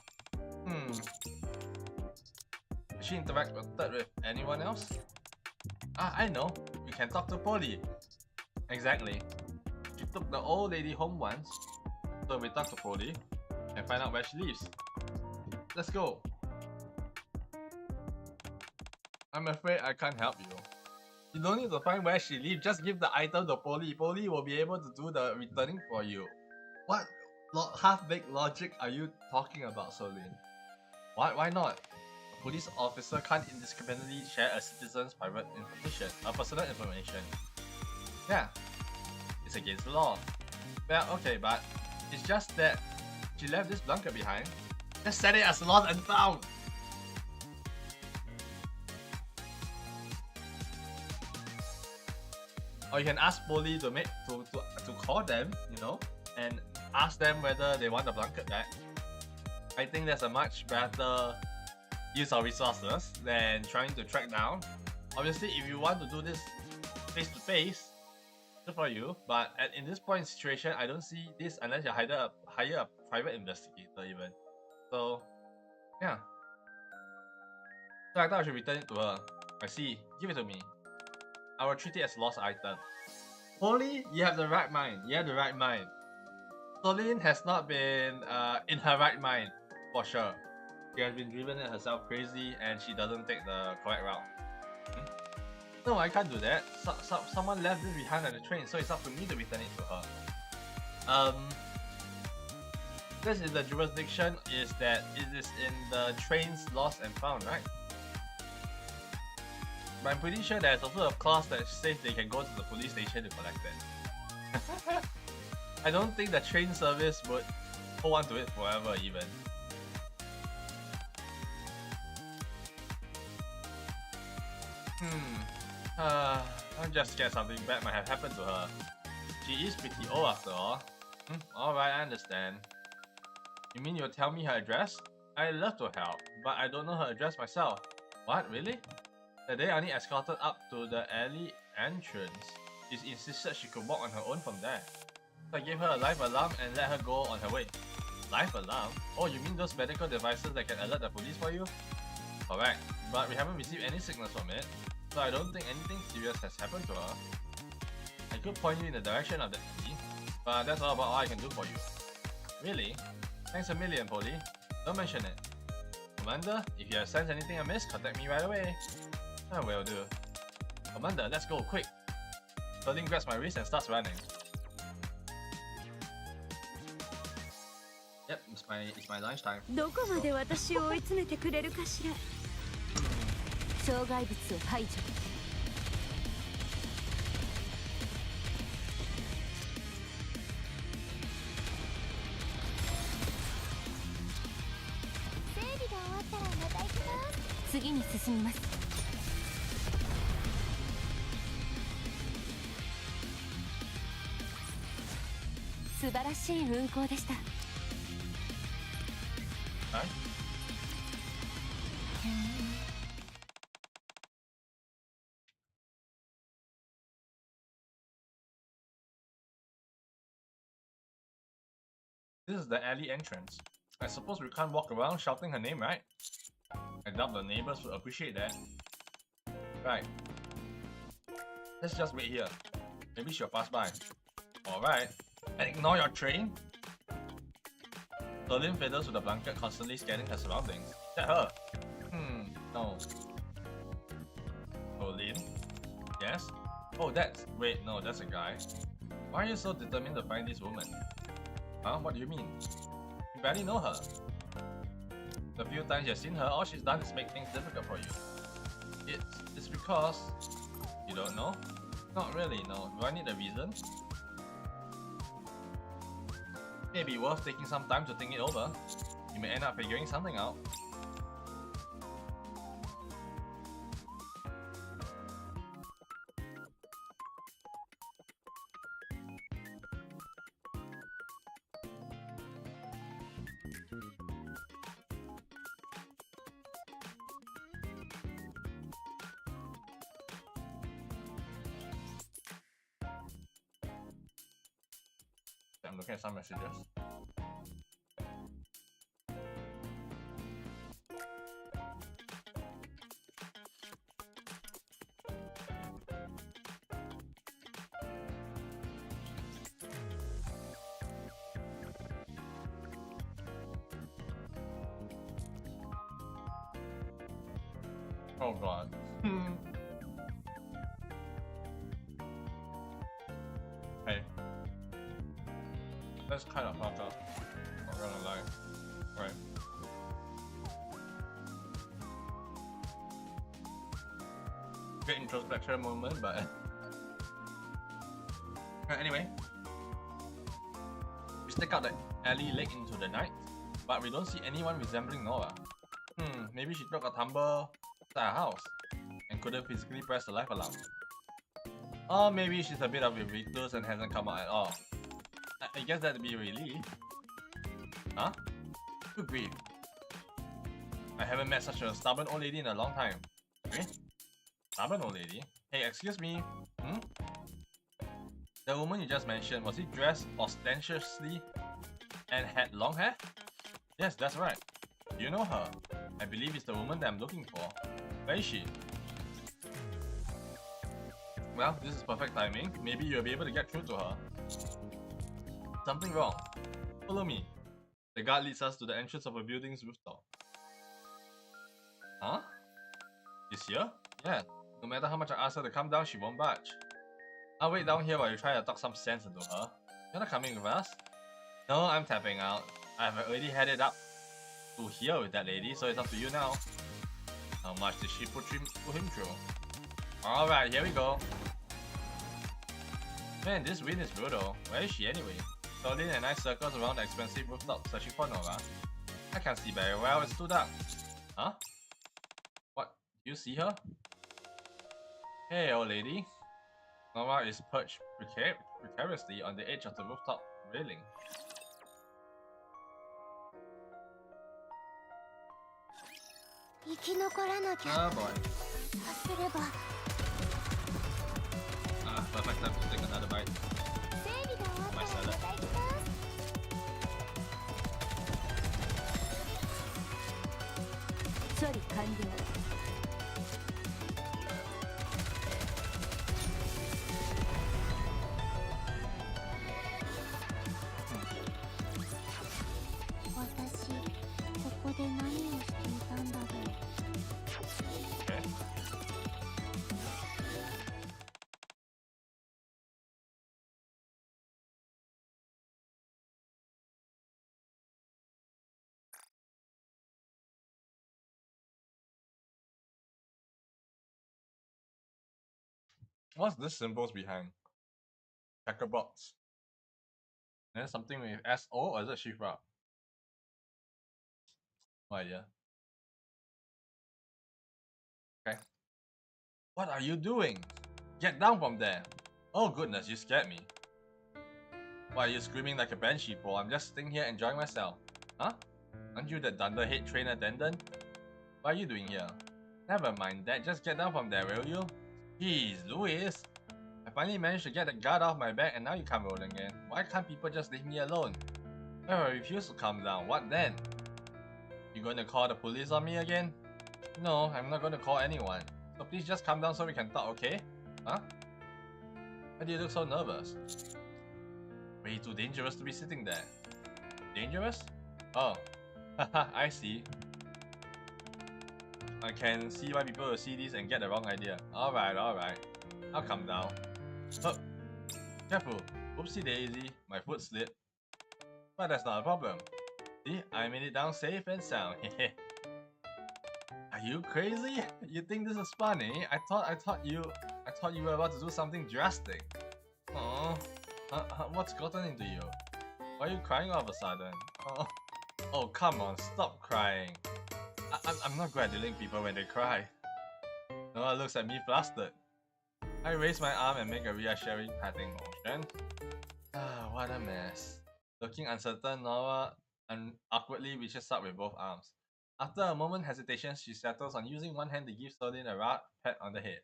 Did she interact with anyone else? Ah, I know. We can talk to Polly. Exactly. She took the old lady home once, so we talk to Polly and find out where she lives. Let's go. I'm afraid I can't help you. You don't need to find where she lives, just give the item to Polly. Polly will be able to do the returning for you. What half-baked logic are you talking about, Solin? Why not? A police officer can't indiscriminately share a citizen's private information, personal information. Yeah, it's against the law. Well, okay, but it's just that she left this blanket behind. Just set it as lost and found. Or you can ask Polly to call them, you know, and ask them whether they want the blanket back. I think that's a much better use of resources than trying to track down. Obviously, if you want to do this face to face, good for you. But in this point in situation, I don't see this unless you hire a private investigator even. So yeah. So I thought I should return it to her. I see. Give it to me. I will treat it as lost item. Polly, you have the right mind. You have the right mind. Solin has not been in her right mind, for sure. She has been driven herself crazy and she doesn't take the correct route. No, I can't do that. Someone left this behind on the train, so it's up to me to return it to her. This is the jurisdiction is that it is in the trains lost and found, right? But I'm pretty sure there's also a clause that says they can go to the police station to collect it. I don't think the train service would hold on to it forever even. I'm just scared something bad might have happened to her. She is pretty old after all. Alright, I understand. You mean you'll tell me her address? I'd love to help, but I don't know her address myself. What, really? The day Annie escorted up to the alley entrance, she insisted she could walk on her own from there. So I gave her a life alarm and let her go on her way. Life alarm? Oh, you mean those medical devices that can alert the police for you? Correct, but we haven't received any signals from it, so I don't think anything serious has happened to her. I could point you in the direction of the alley, but that's all about all I can do for you. Really? Thanks a million, Polly. Don't mention it. Commander, if you have sensed anything amiss, contact me right away. I will do. Commander, let's go, quick! Sterling grabs my wrist and starts running. Yep, it's my lunchtime. どこまで私を追い詰めてくれるかしら。障害物を排除。整備が終わったらまた行きます。次に進みます。素晴らしい運行でした。Hi. This is the alley entrance. I suppose we can't walk around shouting her name, right? I doubt the neighbors would appreciate that. Right. Let's just wait here. Maybe she'll pass by. Alright. And ignore your train? Berlin fiddles with a blanket, constantly scanning her surroundings. Is that her? No. Berlin? Yes? Oh, wait, no, that's a guy. Why are you so determined to find this woman? Huh? What do you mean? You barely know her. The few times you've seen her, all she's done is make things difficult for you. It's because... You don't know? Not really, no. Do I need a reason? Maybe worth taking some time to think it over. You may end up figuring something out. I'm looking at some messages. Oh god. Hey. That's kind of fucked up. Not gonna lie. Right. Great introspection moment, but anyway. We stick out the alley late into the night, but we don't see anyone resembling Nora. Maybe she took a tumble at her house and couldn't physically press the life alarm. Or maybe she's a bit of a recluse and hasn't come out at all. I guess that'd be a relief. Huh? Good grief. I haven't met such a stubborn old lady in a long time. Okay? Stubborn old lady? Hey, excuse me. The woman you just mentioned, was he dressed ostentatiously and had long hair? Yes, that's right. Do you know her? I believe it's the woman that I'm looking for. Where is she? Well, this is perfect timing. Maybe you'll be able to get through to her. Something wrong. Follow me. The guard leads us to the entrance of a building's rooftop. Huh? She's here? Yeah. No matter how much I ask her to come down, she won't budge. I'll wait down here while you try to talk some sense into her. You're not coming with us? No, I'm tapping out. I've already had it up to here with that lady, so it's up to you now. How much did she put him through? Alright, here we go. Man, this wind is brutal. Where is she anyway? Colin and I circles around the expensive rooftop searching for Nora. I can't see very well, it's too dark. Huh? What? Do you see her? Hey, old lady. Nora is perched precariously on the edge of the rooftop railing. 生き残らなき Oh ゃ boy. さすれば Perfect time to take another bite. 整備が終わったらまた行きます処理完了。私ここで何をしていたんだろう Okay. What's this symbols behind? Checker box. There's something with SO or is it Shifra? No idea. Okay. What are you doing? Get down from there! Oh goodness, you scared me. Why are you screaming like a banshee for? I'm just sitting here enjoying myself. Huh? Aren't you the Dunderhead train attendant? What are you doing here? Never mind that, just get down from there, will you? Jeez, Louis! I finally managed to get the guard off my back and now you come rolling in. Why can't people just leave me alone? If I refuse to calm down, what then? You going to call the police on me again? No, I'm not going to call anyone. So please just calm down so we can talk, okay? Huh? Why do you look so nervous? Way too dangerous to be sitting there. Dangerous? Oh, haha, I see. I can see why people will see this and get the wrong idea. Alright, I'll calm down. Oh, careful. Oopsie daisy, my foot slipped. But that's not a problem. See, I made it down safe and sound. Are you crazy? You think this is funny? I thought you were about to do something drastic. Oh, what's gotten into you? Why are you crying all of a sudden? Oh, come on, stop crying. I'm not good at dealing with people when they cry. Noah looks at me flustered. I raise my arm and make a reassuring patting motion. Ah, what a mess. Looking uncertain, Noah awkwardly reaches up with both arms. After a moment's hesitation, she settles on using one hand to give Sterling a rough pat on the head.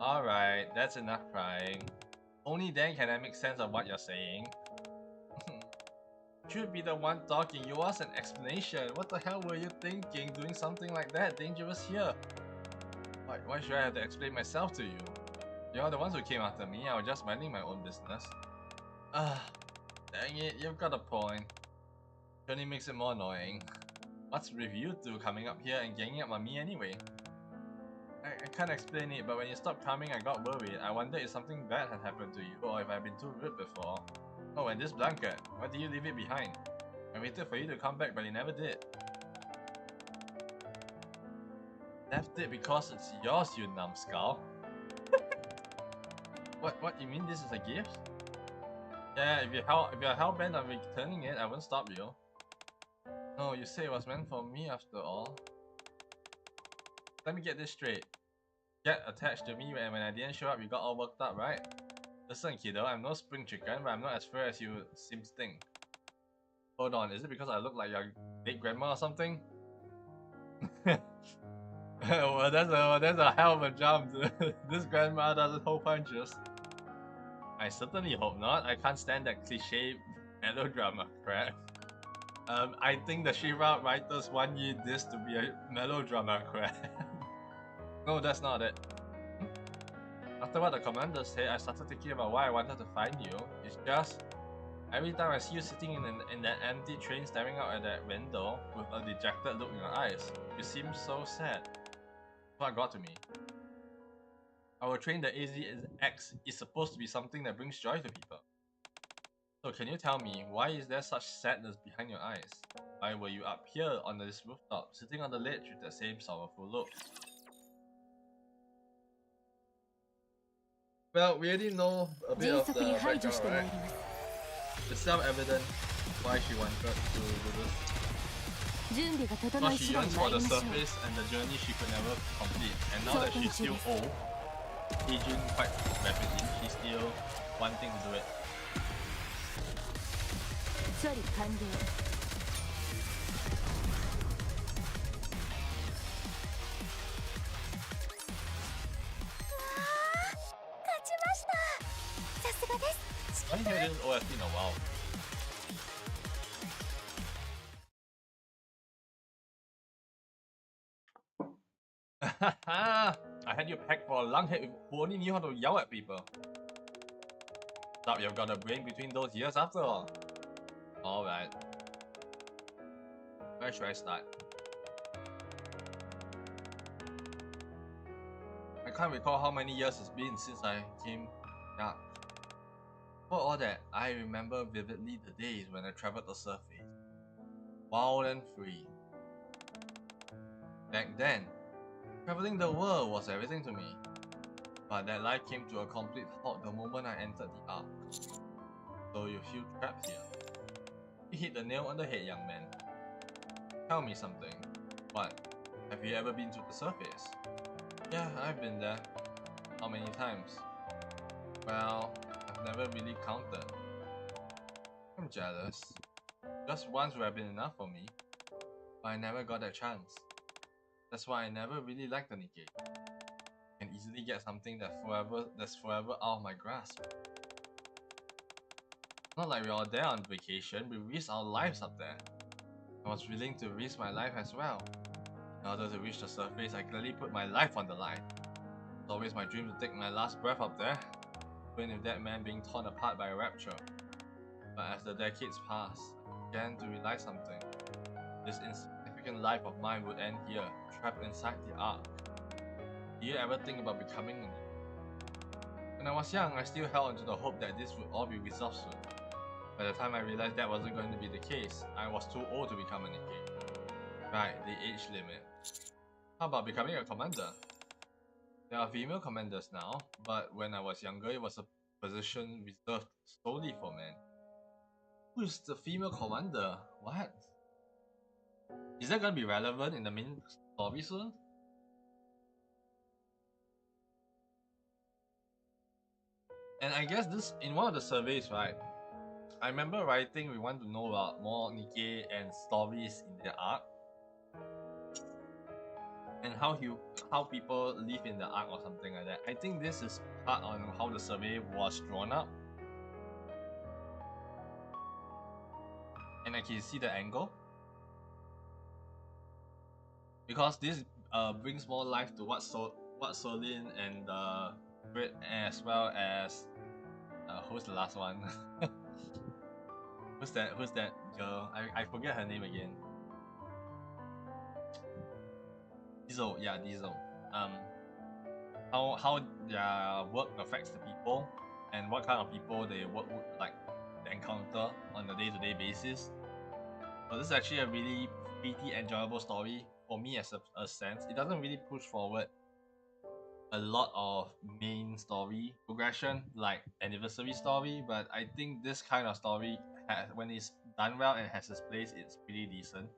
Alright, that's enough crying. Only then can I make sense of what you're saying. Should be the one talking, you asked an explanation. What the hell were you thinking doing something like that? Dangerous here. Why should I have to explain myself to you? You're the ones who came after me, I was just minding my own business. Ah, dang it, you've got a point. It only makes it more annoying. What's with you two coming up here and ganging up on me anyway? I can't explain it, but when you stopped coming I got worried. I wondered if something bad had happened to you or if I've been too rude before. Oh, and this blanket, why did you leave it behind? I waited for you to come back but you never did. Left it because it's yours, you numbskull. What, you mean this is a gift? Yeah, if you're hell-bent on returning it, I won't stop you. No, you say it was meant for me after all. Let me get this straight. Get attached to me and when I didn't show up, you got all worked up, right? Listen, kiddo, I'm no spring chicken, but I'm not as fair as you seem to think. Hold on, is it because I look like your late grandma or something? Well, that's a hell of a jump, dude. This grandma doesn't hold punches. I certainly hope not. I can't stand that cliche melodrama crap. I think the She-Ra writers want this to be a melodrama crap. No, that's not it. After what the commander said, I started thinking about why I wanted to find you. It's just, every time I see you sitting in that empty train staring out at that window with a dejected look in your eyes, you seem so sad. That's what got to me. Our train, the AZX, is supposed to be something that brings joy to people. So can you tell me, why is there such sadness behind your eyes? Why were you up here on this rooftop, sitting on the ledge with that same sorrowful look? Well, we already know a bit of the background, right? It's self-evident why she wanted to do this. Because she yearns for the surface and the journey she could never complete. And now that she's still old, aging quite rapidly, she's still wanting to do it. 処理完了。haven't heard this OST in a while. I had you pegged for a lunghead who only knew how to yell at people. Thought you've got a brain between those ears after all. Alright. Where should I start? I can't recall how many years it's been since I came back. For all that, I remember vividly the days when I traveled the surface. Wild and free. Back then, traveling the world was everything to me. But that life came to a complete halt the moment I entered the Ark. So you feel trapped here. You hit the nail on the head, young man. Tell me something. What? Have you ever been to the surface? Yeah, I've been there. How many times? Well, I've never really counted. I'm jealous. Just once would have been enough for me. But I never got that chance. That's why I never really liked the Nikke. I can easily get something that's forever out of my grasp. Not like we're all there on vacation, we risked our lives up there. I was willing to risk my life as well. In order to reach the surface, I clearly put my life on the line. It's always my dream to take my last breath up there, even with that man being torn apart by a rapture. But as the decades passed, I began to realize something. This insignificant life of mine would end here, trapped inside the Ark. Do you ever think about becoming a Nikke? When I was young, I still held onto the hope that this would all be resolved soon. By the time I realized that wasn't going to be the case, I was too old to become a Nikke. Right, the age limit. How about becoming a commander? There are female commanders now, but when I was younger, it was a position reserved solely for men. Who is the female commander? What? Is that gonna be relevant in the main story soon? And I guess this, in one of the surveys, right, I remember writing we want to know about more Nikke and stories in the Ark. And how people live in the Ark or something like that. I think this is part on how the survey was drawn up. And I can see the angle. Because this brings more life to what Solin and Brit, as well as who's the last one? Who's that girl? I forget her name again. Diesel, yeah, Diesel. How their work affects the people and what kind of people they encounter on a day-to-day basis. So this is actually a really pretty enjoyable story for me as a sense. It doesn't really push forward a lot of main story progression like Anniversary story, but I think this kind of story, when it's done well and has its place, it's pretty decent.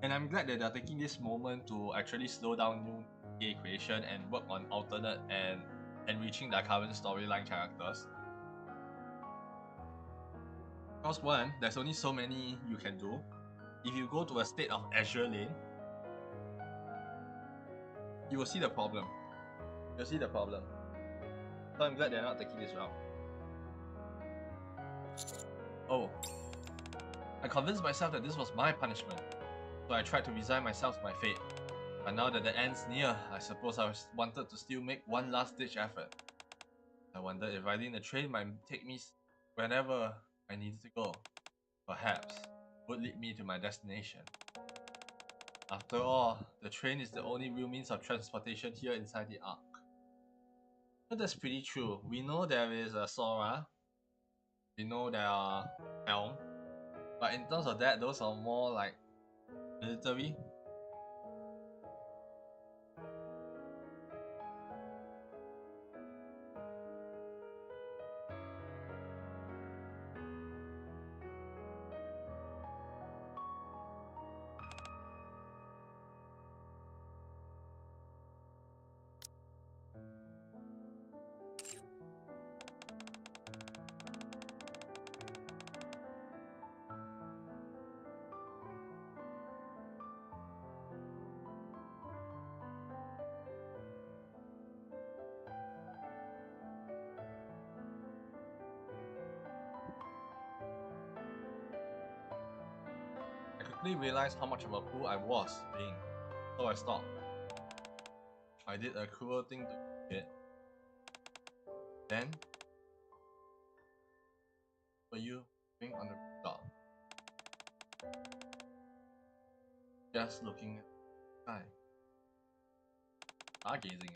And I'm glad that they're taking this moment to actually slow down new Nikke creation and work on alternate and enriching their current storyline characters. Because one, there's only so many you can do. If you go to a state of Azure Lane, you will see the problem. You'll see the problem. So I'm glad they're not taking this route. Oh. I convinced myself that this was my punishment. So I tried to resign myself to my fate. But now that the end's near, I suppose I wanted to still make one last-ditch effort. I wondered if riding the train might take me wherever I needed to go. Perhaps it would lead me to my destination. After all, the train is the only real means of transportation here inside the Ark. But that's pretty true. We know there is a Sora. We know there are Helm. But in terms of that, those are more like military. quickly realized how much of a fool I was being, so I stopped. I did a cruel thing to it. Then, for you being on the rooftop, just looking at the sky, stargazing.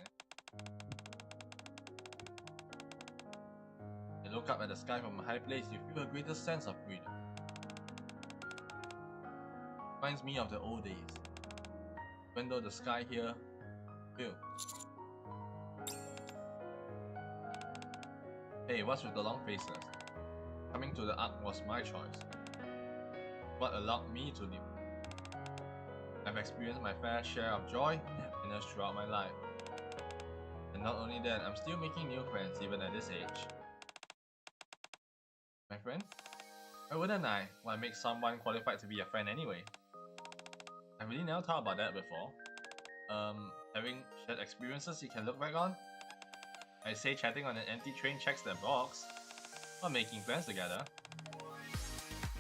You look up at the sky from a high place, you feel a greater sense of freedom. Reminds me of the old days, even though the sky here filled. Hey, what's with the long faces? Coming to the ark was my choice. What allowed me to live. I've experienced my fair share of joy and happiness throughout my life. And not only that, I'm still making new friends even at this age. My friend? Why wouldn't I? Why make someone qualified to be a friend anyway? I really never thought about that before. Having shared experiences you can look back on? I say chatting on an empty train checks that box. Or making friends together.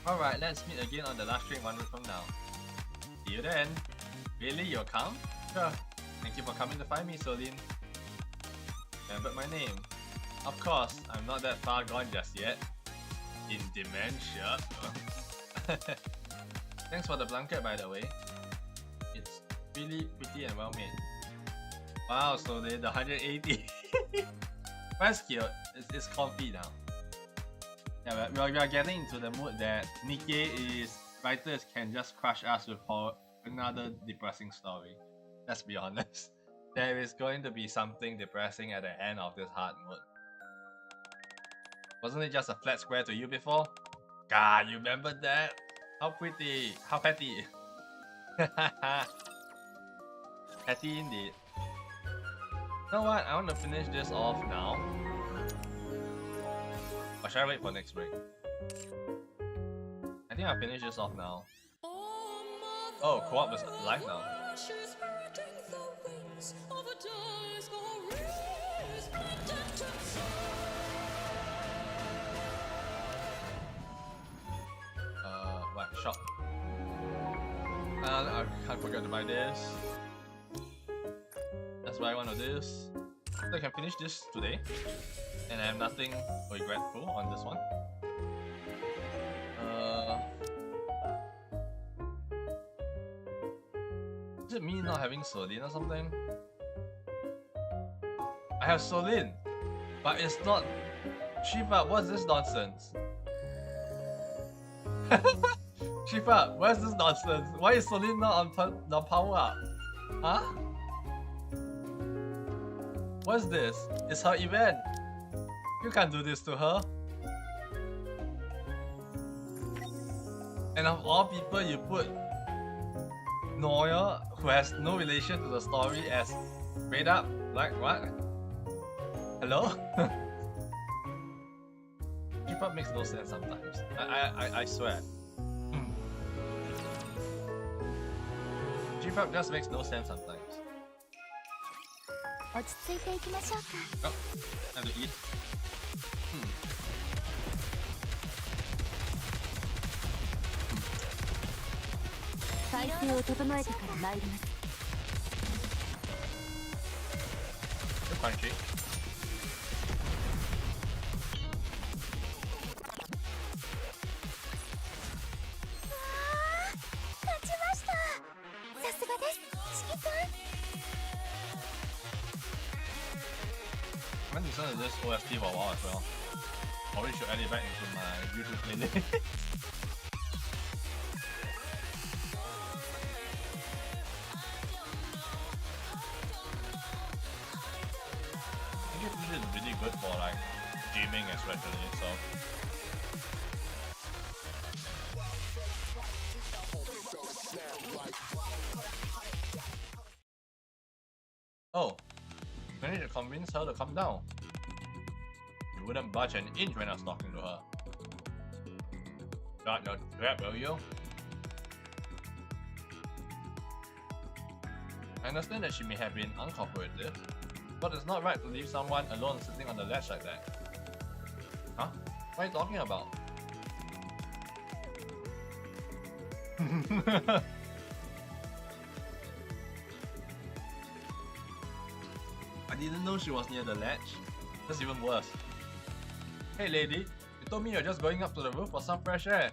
Alright, let's meet again on the last train 1 week from now. See you then. Really, you'll come? Sure. Thank you for coming to find me, Solin. Remembered my name. Of course, I'm not that far gone just yet. In dementia. Thanks for the blanket, by the way. It's really pretty and well made. Wow, so the 180. That's cute. It's comfy now. Yeah, we are getting into the mood that Nikke is writers can just crush us with another depressing story. Let's be honest. There is going to be something depressing at the end of this hard mood. Wasn't it just a flat square to you before? God, you remember that? How pretty, how petty. Petty indeed. You know what? I want to finish this off now. Or should I wait for next week? I think I'll finish this off now. Oh, co-op is live now. What? Shop. I can't forget to buy this. That's why I want to do this. So I can finish this today. And I have nothing regretful on this one. Is it me not having Solin or something? I have Solin, but it's not. Shiva, what's this nonsense? Shiva, where's this nonsense? Why is Solin not on power up? Huh? What's this? It's her event. You can't do this to her. And of all people, you put Noya, who has no relation to the story, as straight up. Like what? Hello? K-pop makes no sense sometimes. I swear. K-pop just makes no sense sometimes. Oh, time to eat. Good crunchy. I'm going to listen to this OST for a while as well. Probably should add it back into my YouTube playlist. I think this is really good for like gaming especially, so. Oh, I need to convince her to come down. You wouldn't budge an inch when I was talking to her. Got your trap, will you? I understand that she may have been uncooperative, but it's not right to leave someone alone sitting on the ledge like that. Huh? What are you talking about? I didn't know she was near the ledge. That's even worse. Hey lady, you told me you're just going up to the roof for some fresh air.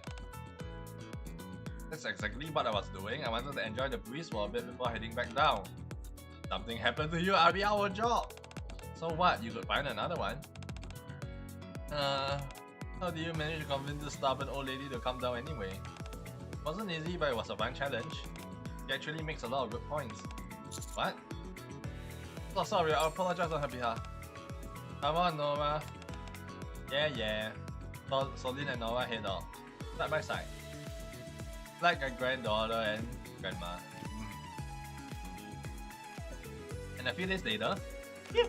That's exactly what I was doing. I wanted to enjoy the breeze for a bit before heading back down. Something happened to you, I'll be our job. So what, you could find another one? How do you manage to convince this stubborn old lady to come down anyway? It wasn't easy, but it was a fun challenge. She actually makes a lot of good points. What? Oh, sorry, I'll apologize on her behalf. Come on, Nora. Yeah. Solin and Nora head off, side by side. Like a granddaughter and grandma. And a few days later, phew!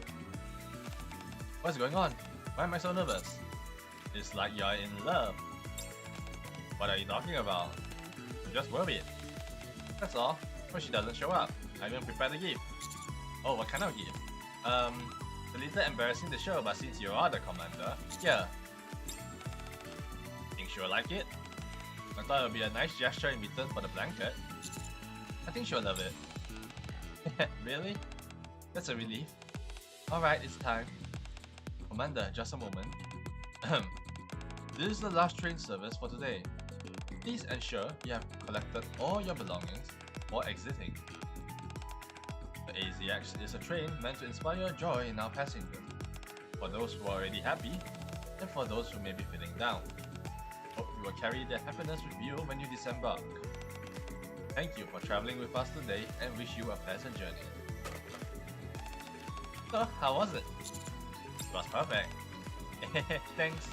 What's going on? Why am I so nervous? It's like you're in love. What are you talking about? I'm just worried. That's all. But she doesn't show up. I even prepared a gift. Oh, what kind of gift? A little embarrassing to show, but since you are the commander, yeah. Think she'll like it? I thought it would be a nice gesture in return for the blanket. I think she'll love it. Really? That's a relief. Alright, it's time. Commander, just a moment. This is the last train service for today. Please ensure you have collected all your belongings before exiting. The AZX is a train meant to inspire joy in our passengers, for those who are already happy, and for those who may be feeling down. Hope you will carry their happiness with you when you disembark. Thank you for traveling with us today and wish you a pleasant journey. So, how was it? It was perfect. Thanks.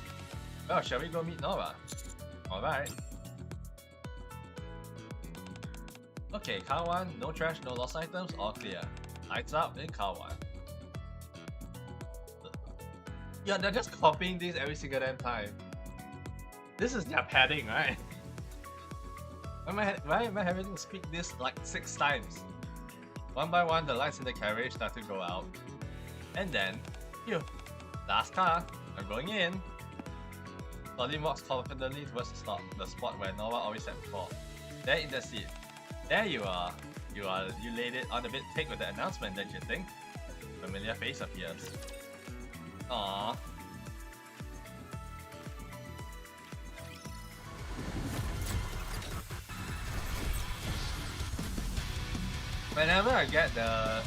Well, shall we go meet Nora? Alright. Okay, car 1, no trash, no lost items, all clear. Lights up in car 1. Yeah, they're just copying this every single damn time. This is their padding, right? Why am I having to speak this like 6 times? One by one, the lights in the carriage start to go out. And then, phew, last car, I'm going in. Solin walks confidently towards the spot where Nora always sat before. There in the seat. There you are. You laid it on a bit thick with the announcement, don't you think? Familiar face appears. Aww. Whenever I get the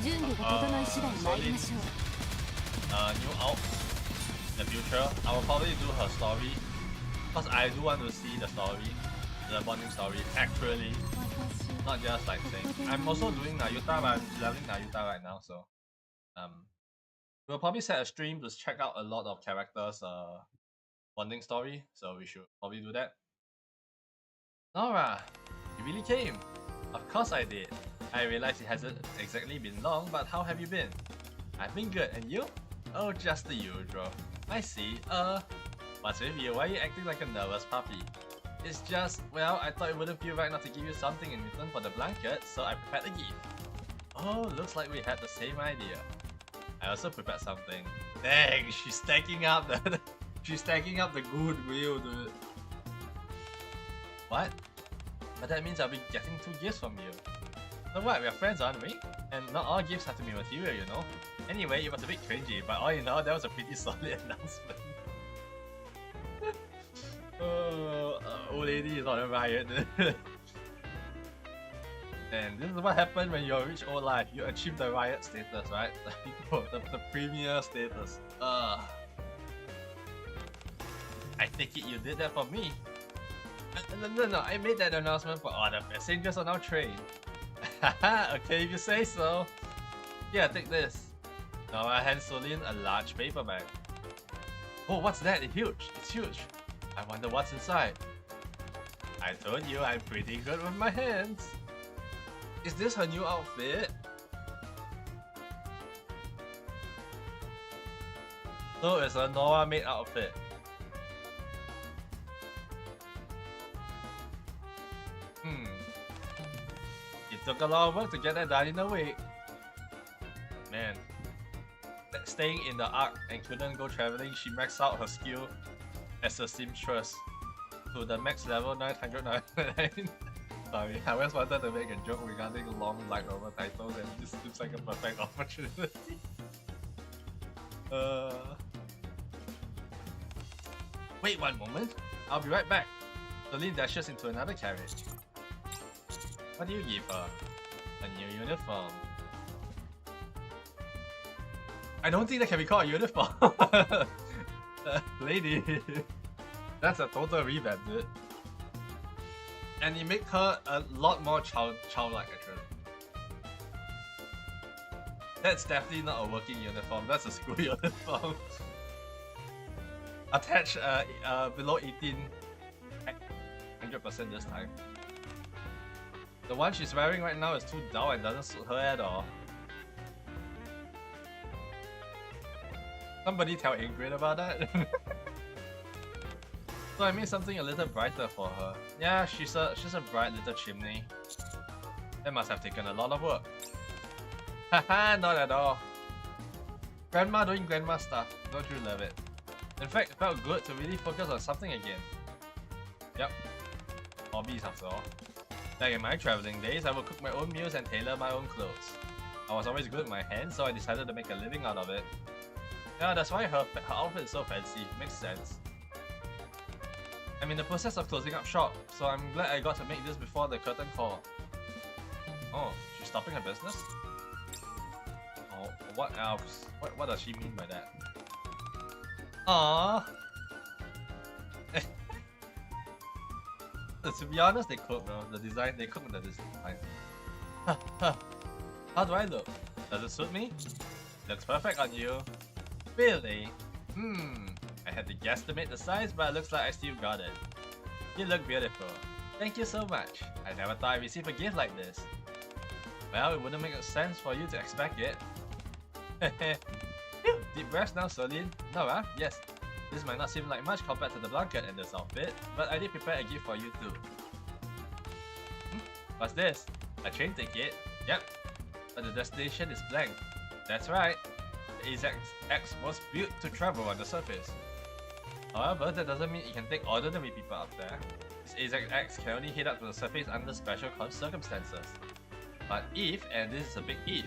準備が整い次第参りましょう。 new out in the future, I will probably do her story, because I do want to see the story, the bonding story actually, not just like saying. I'm also doing Nayuta, but I'm leveling Nayuta right now, so we'll probably set a stream to check out a lot of characters' bonding story, so we should probably do that. Nora, you really came. Of course I did. I realize it hasn't exactly been long, but how have you been? I've been good, and you? Oh, just the usual. I see. What's with you? Why are you acting like a nervous puppy? It's just, well, I thought it wouldn't feel right not to give you something in return for the blanket, so I prepared a gift. Oh, looks like we had the same idea. I also prepared something. Dang, she's stacking up the she's stacking up the goodwill, dude. What? But that means I'll be getting 2 gifts from you. So what, we're friends, aren't we? And not all gifts have to be material, you know? Anyway, it was a bit cringy, but all in all, that was a pretty solid announcement. Old lady is on a riot. And this is what happened when you reach old life. You achieve the riot status, right? the premier status. I take it you did that for me. No, I made that announcement for all the passengers on our train. Haha, okay if you say so. Yeah, take this. Now I hand Solin a large paper bag. Oh, what's that? It's huge. It's huge. I wonder what's inside. I told you I'm pretty good with my hands. Is this her new outfit? So it's a Nora made outfit. It took a lot of work to get that done in a week. Man, staying in the Ark and couldn't go traveling, she maxed out her skill as a seamstress. to the max level 999. Sorry, I always wanted to make a joke regarding long light over titles, and this looks like a perfect opportunity. Wait one moment. I'll be right back. Celine dashes into another carriage. What do you give her? A new uniform. I don't think that can be called a uniform. Lady. That's a total revamp, dude. And it makes her a lot more childlike, actually. That's definitely not a working uniform, that's a school uniform. Attach below 18, 100% this time. The one she's wearing right now is too dull and doesn't suit her at all. Somebody tell Ingrid about that. So I made something a little brighter for her. Yeah, she's a bright little chimney. That must have taken a lot of work. Haha, not at all. Grandma doing grandma stuff. Don't you love it? In fact, it felt good to really focus on something again. Yep. Hobbies after all. Back in my traveling days, I would cook my own meals and tailor my own clothes. I was always good with my hands, so I decided to make a living out of it. Yeah, that's why her outfit is so fancy. Makes sense. I'm in the process of closing up shop, so I'm glad I got to make this before the curtain call. Oh, she's stopping her business? Oh, what else? What does she mean by that? Aww. To be honest, they cook, bro. The design, they cook with the design. How do I look? Does it suit me? Looks perfect on you. Really? I had to guesstimate the size, but it looks like I still got it. You look beautiful. Thank you so much. I never thought I'd receive a gift like this. Well, it wouldn't make sense for you to expect it. Deep breaths now, Celine. No, huh? Yes. This might not seem like much compared to the blanket and this outfit, but I did prepare a gift for you too. What's this? A train ticket? Yep. But the destination is blank. That's right. The AZX was built to travel on the surface. However, that doesn't mean it can take ordinary people up there. This AZX can only head up to the surface under special circumstances. But if, and this is a big if,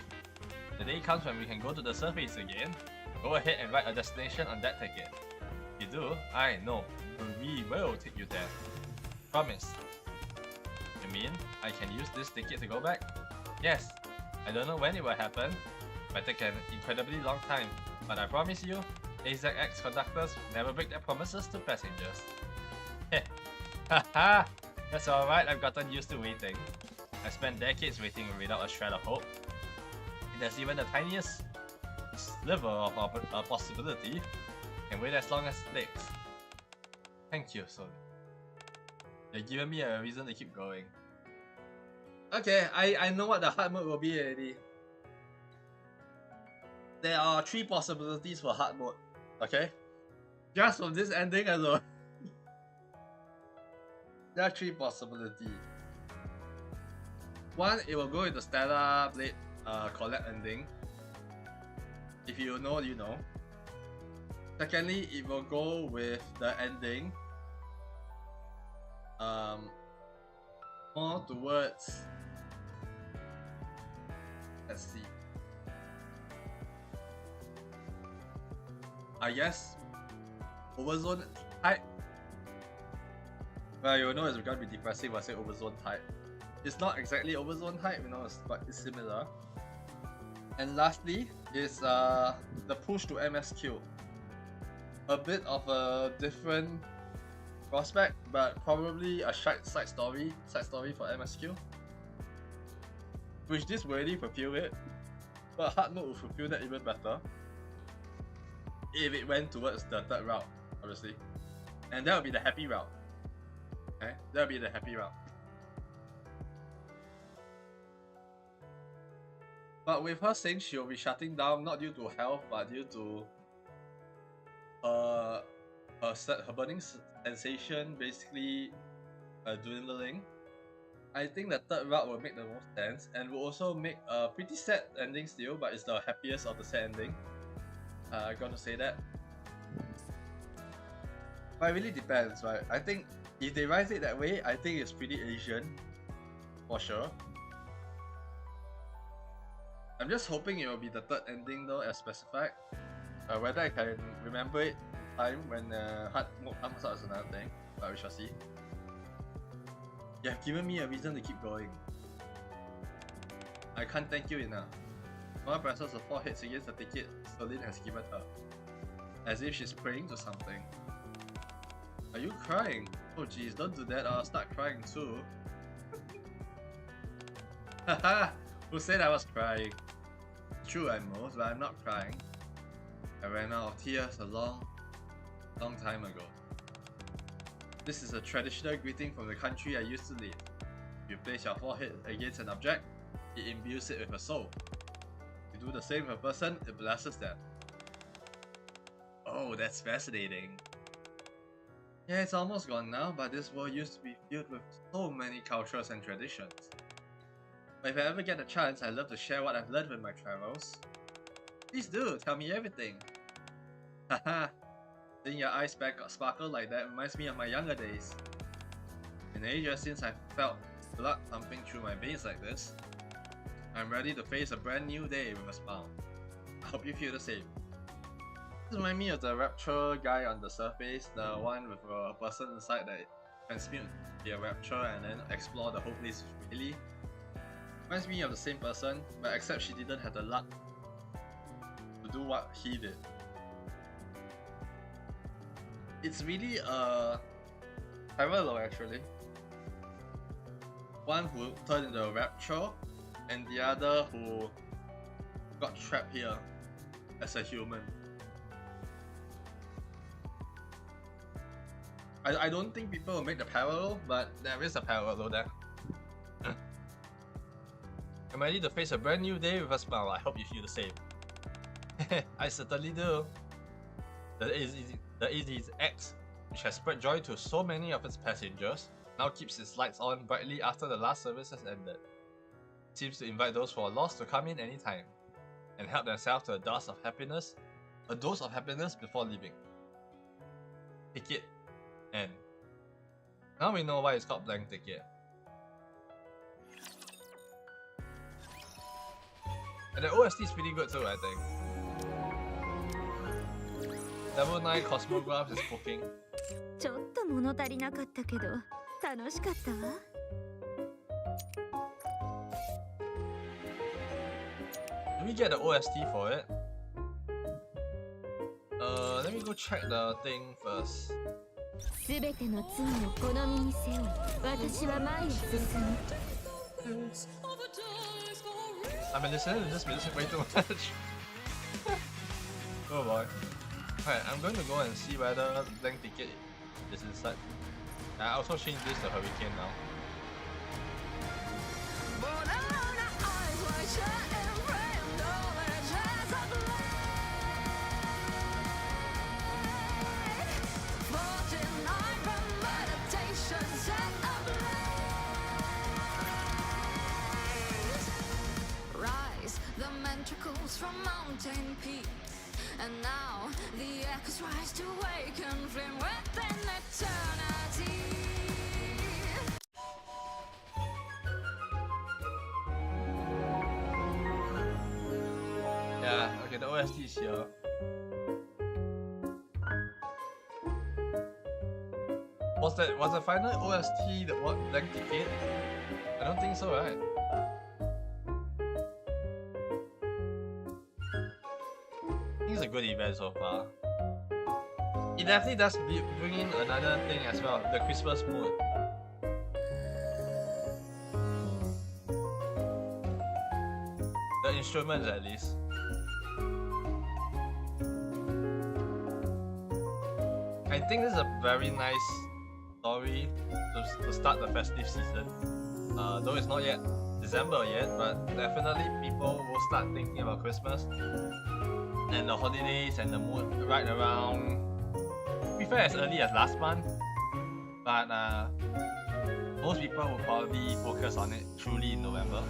the day comes when we can go to the surface again, go ahead and write a destination on that ticket. If you do, I know, we will take you there. Promise. You mean, I can use this ticket to go back? Yes. I don't know when it will happen. It might take an incredibly long time, but I promise you, AZX conductors never break their promises to passengers. Heh. Haha! That's alright, I've gotten used to waiting. I spent decades waiting without a shred of hope. If there's even the tiniest sliver of a possibility, can wait as long as it takes. Thank you, Sony. You've given me a reason to keep going. Okay, I know what the hard mode will be already. There are 3 possibilities for hard mode. Okay? Just from this ending alone. There are 3 possibilities. 1, it will go with the Stellar Blade collab ending. If you know, you know. Secondly, it will go with the ending more towards, let's see, I guess Overzone type. Well, you know it's gonna be depressing when I say Overzone type. It's not exactly Overzone type, you know, but it's similar. And lastly is the push to MSQ. A bit of a different prospect, but probably a side story for MSQ. Which this will already fulfill it, but hard mode will fulfill that even better. If it went towards the 3rd route, obviously. And that would be the happy route. Okay? That would be the happy route. But with her saying she'll be shutting down not due to health, but due to her burning sensation basically dwindling, I think the 3rd route will make the most sense and will also make a pretty sad ending still, but it's the happiest of the sad ending. I'm gonna say that. But it really depends, right? I think if they write it that way, I think it's pretty Asian, for sure. I'm just hoping it will be the third ending though, as specified. Whether I can remember it time when Heart Mode comes out is another thing, but we shall see. You have given me a reason to keep going. I can't thank you enough. Mama presses her forehead against the ticket Celine has given her, as if she's praying to something. Are you crying? Oh jeez, don't do that, I'll start crying too. Haha, who said I was crying? True, I'm most, but I'm not crying. I ran out of tears a long time ago. This is a traditional greeting from the country I used to live. You place your forehead against an object, it imbues it with a soul. You do the same with a person, it blesses them. Oh, that's fascinating. Yeah, it's almost gone now, but this world used to be filled with so many cultures and traditions. But if I ever get a chance, I'd love to share what I've learned with my travels. Please do, tell me everything. Haha, seeing your eyes sparkle like that reminds me of my younger days. In ages since I felt blood pumping through my veins like this. I'm ready to face a brand new day with a smile. I hope you feel the same. This reminds me of the rapture guy on the surface, the one with a person inside that transmute the rapture and then explore the whole place really. Reminds me of the same person, but except she didn't have the luck to do what he did. It's really a parallel actually. One who turned into a rapture, and the other who got trapped here as a human. I don't think people will make the parallel, but there is a parallel there. I'm ready to face a brand new day with a smile. I hope you feel the same. I certainly do. The Easy X, which has spread joy to so many of its passengers, now keeps its lights on brightly after the last service has ended. It seems to invite those who are lost to come in anytime and help themselves to a dose of happiness before leaving. Ticket end. Now we know why it's called blank ticket. And the OST is pretty good too, I think. Level 9 Cosmographs is booking. ちょっと物足りなかったけど楽しかったわ。Did we get the OST for it? Let me go check the thing first. すべての罪をこの身に背負い、私は前へ進む。I've been listening to this music way too much. Oh boy. Alright, I'm going to go and see whether blank ticket is inside. I also changed this to Hurricane now. From mountain peaks, and now the echoes rise to awaken flame within eternity. Yeah, okay, the OST is here. Was the final OST the what blank ticket? I don't think so, right? It's a good event so far. It definitely does bring in another thing as well, the Christmas mood. The instruments at least. I think this is a very nice story to start the festive season. Though it's not yet December yet, but definitely people will start thinking about Christmas and the holidays and the mood right around, to be fair, as early as last month, but most people will probably focus on it truly in November.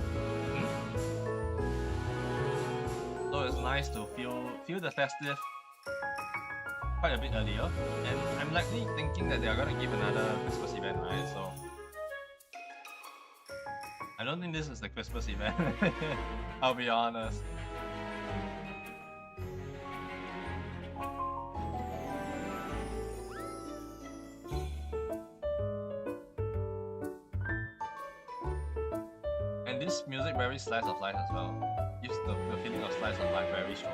So it's nice to feel the festive quite a bit earlier, and I'm likely thinking that they are gonna give another Christmas event, right? So I don't think this is the Christmas event. I'll be honest. And this music very slice of life as well. Gives the feeling of slice of life very strong.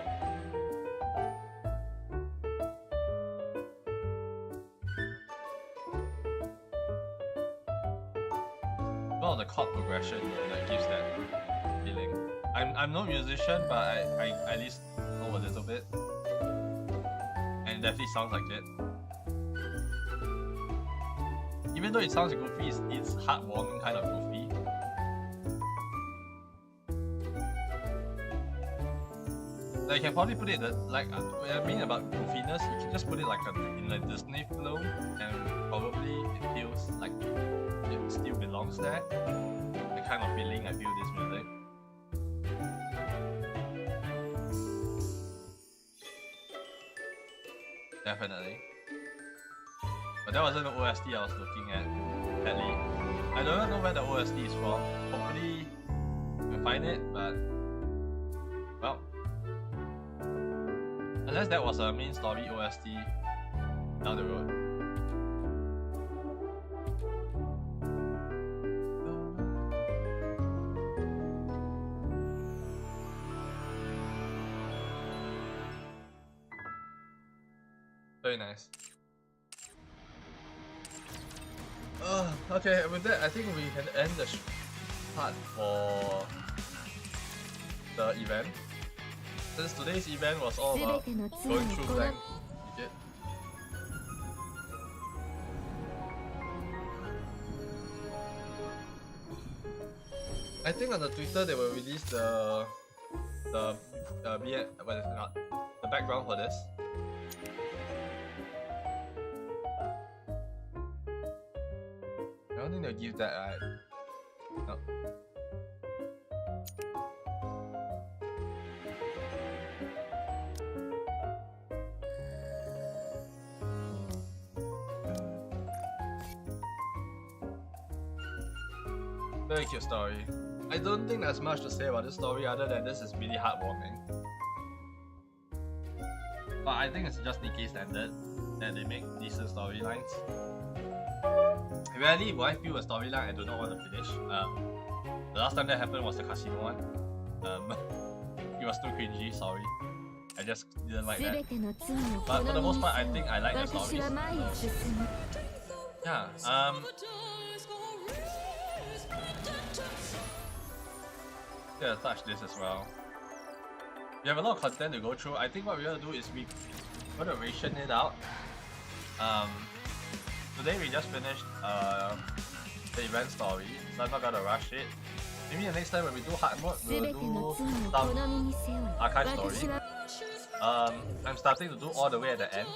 Well, the chord progression that gives that feeling. I'm no musician, but I at least know a little bit, and it definitely sounds like it. Even though it sounds goofy, it's heartwarming kind of goofy. Like, you can probably put it that, like, what I mean about goofiness, you can just put it like in a Disney film, and probably it feels like it still belongs there. The kind of feeling I feel this music. Definitely. But that wasn't the OST I was looking at, sadly. I don't know where the OST is from. Hopefully you can find it, but well. Unless that was a main story OST down the road. Very nice. Okay, with that, I think we can end the part for the event. Since today's event was all about going through blank ticket. I think on the Twitter they will release the background for this. I don't think they'll give that, right? No. Very cute story. I don't think there's much to say about this story other than this is really heartwarming. But I think it's just Nikke standard that they make decent storylines. Rarely will I feel a storyline I do not want to finish. The last time that happened was the casino one. It was too cringy, sorry. I just didn't like that. But for the most part, I think I like the stories. Yeah, yeah, touch this as well. We have a lot of content to go through. I think what we're gonna do is we're gonna ration it out. Today we just finished the event story, so I'm not gonna rush it. Maybe the next time when we do hard mode, we'll do some archive story. I'm starting to do all the way at the end.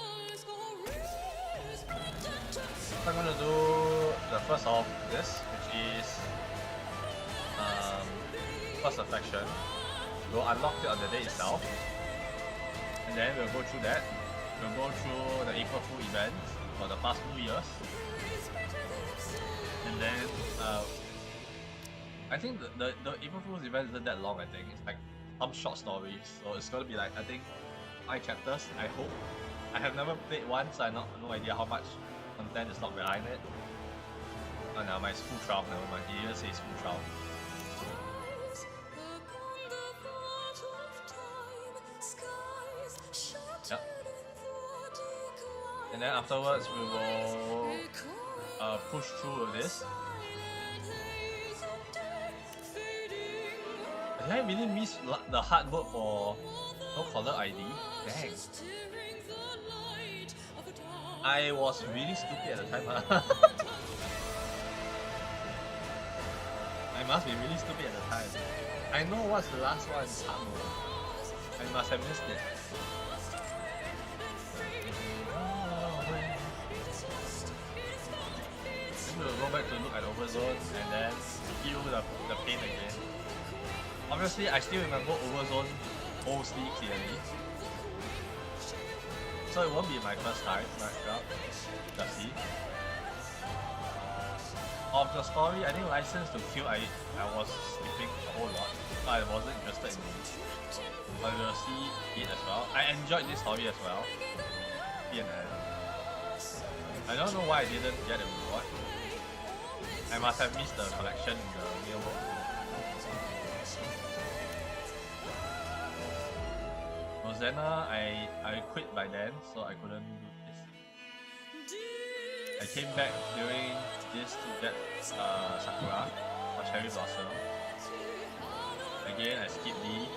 So I'm gonna do the first of this, which is First Affection. We'll unlock it on the day itself, and then we'll go through that. We'll go through the April Fool events for the past 2 years, and then I think the April Fool's event isn't that long. I think it's like some short stories, so it's gonna be like, I think 5 chapters. I hope. I have never played one, so I have no idea how much content is not behind it. Oh no, my full trial. Never mind. He didn't say it's full trial. Yep. And then afterwards we will push through with this. Did I really miss the hard mode for no caller ID? Dang. I was really stupid at the time. I must be really stupid at the time. I know what's the last one is hard mode. I must have missed it. We'll go back to look at Overzone and then feel the pain again. Obviously, I still remember Overzone mostly clearly. so it won't be my first time, right? Does he? Of the story, I think License to Kill, I was skipping a whole lot. So I wasn't interested in it. But we'll see it as well. I enjoyed this story as well. CNN. I don't know why I didn't get a reward. I must have missed the collection in the mail box. Rosanna, I quit by then, so I couldn't do this. I came back during this to get Sakura or Cherry Blossom. Again, I skipped D.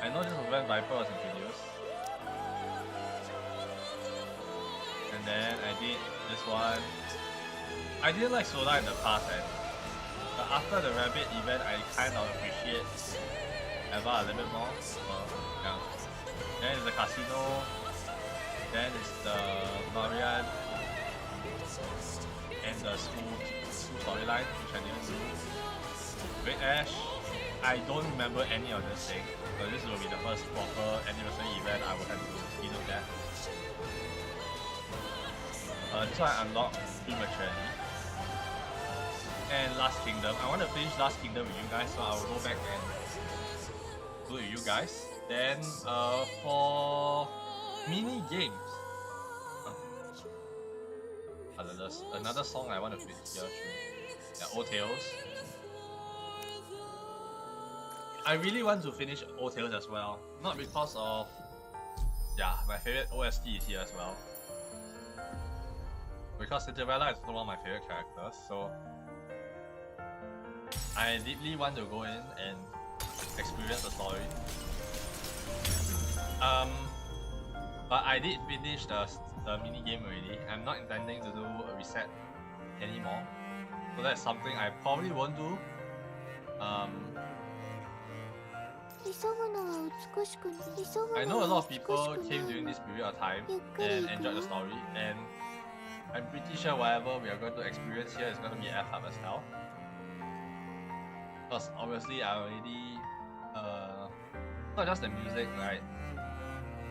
I know this was when Viper was introduced. And then I did this one. I didn't like Soda in the past, but after the Rabbit event, I kind of appreciate Eva a little bit more. Yeah. Then it's the casino. Then it's the Marian and the school storyline, which I didn't do. Great Ash, I don't remember any of this thing. So this will be the first proper anniversary event I will have to relook at. This one I unlocked prematurely. And Last Kingdom. I want to finish Last Kingdom with you guys, so I will go back and do it with you guys. Then for mini games, another song I want to fit here too. Yeah, Old Tales. I really want to finish Old Tales as well, not because of my favorite OST is here as well. Because Cinderella is one of my favorite characters, so I deeply want to go in and experience the story. But I did finish the mini game already. I'm not intending to do a reset anymore, so that's something I probably won't do. I know a lot of people came during this period of time and enjoyed the story, and I'm pretty sure whatever we are going to experience here is going to be F up as hell. Because obviously I already, not just the music, right?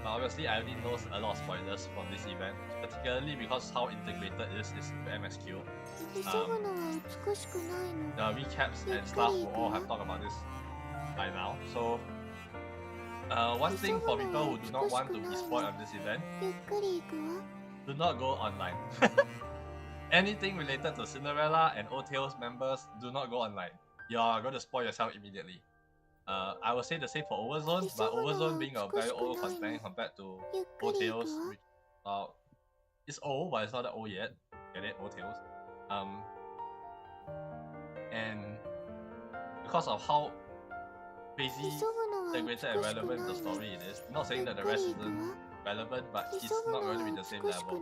But obviously I already know a lot of spoilers from this event, particularly because how integrated it is to MSQ. The recaps and stuff will all have talked about this by now. So one thing for people who do not want to be spoiled on this event, do not go online. Anything related to Cinderella and Old Tales members, do not go online. You are going to spoil yourself immediately. I would say the same for Overzone, but Overzone being a very old content compared to Old Tales, which it's old, but it's not that old yet. Get it? Old Tales. And because of how crazy, integrated and relevant the story it is, I'm not saying that the rest isn't relevant, but it's not going to be the same level.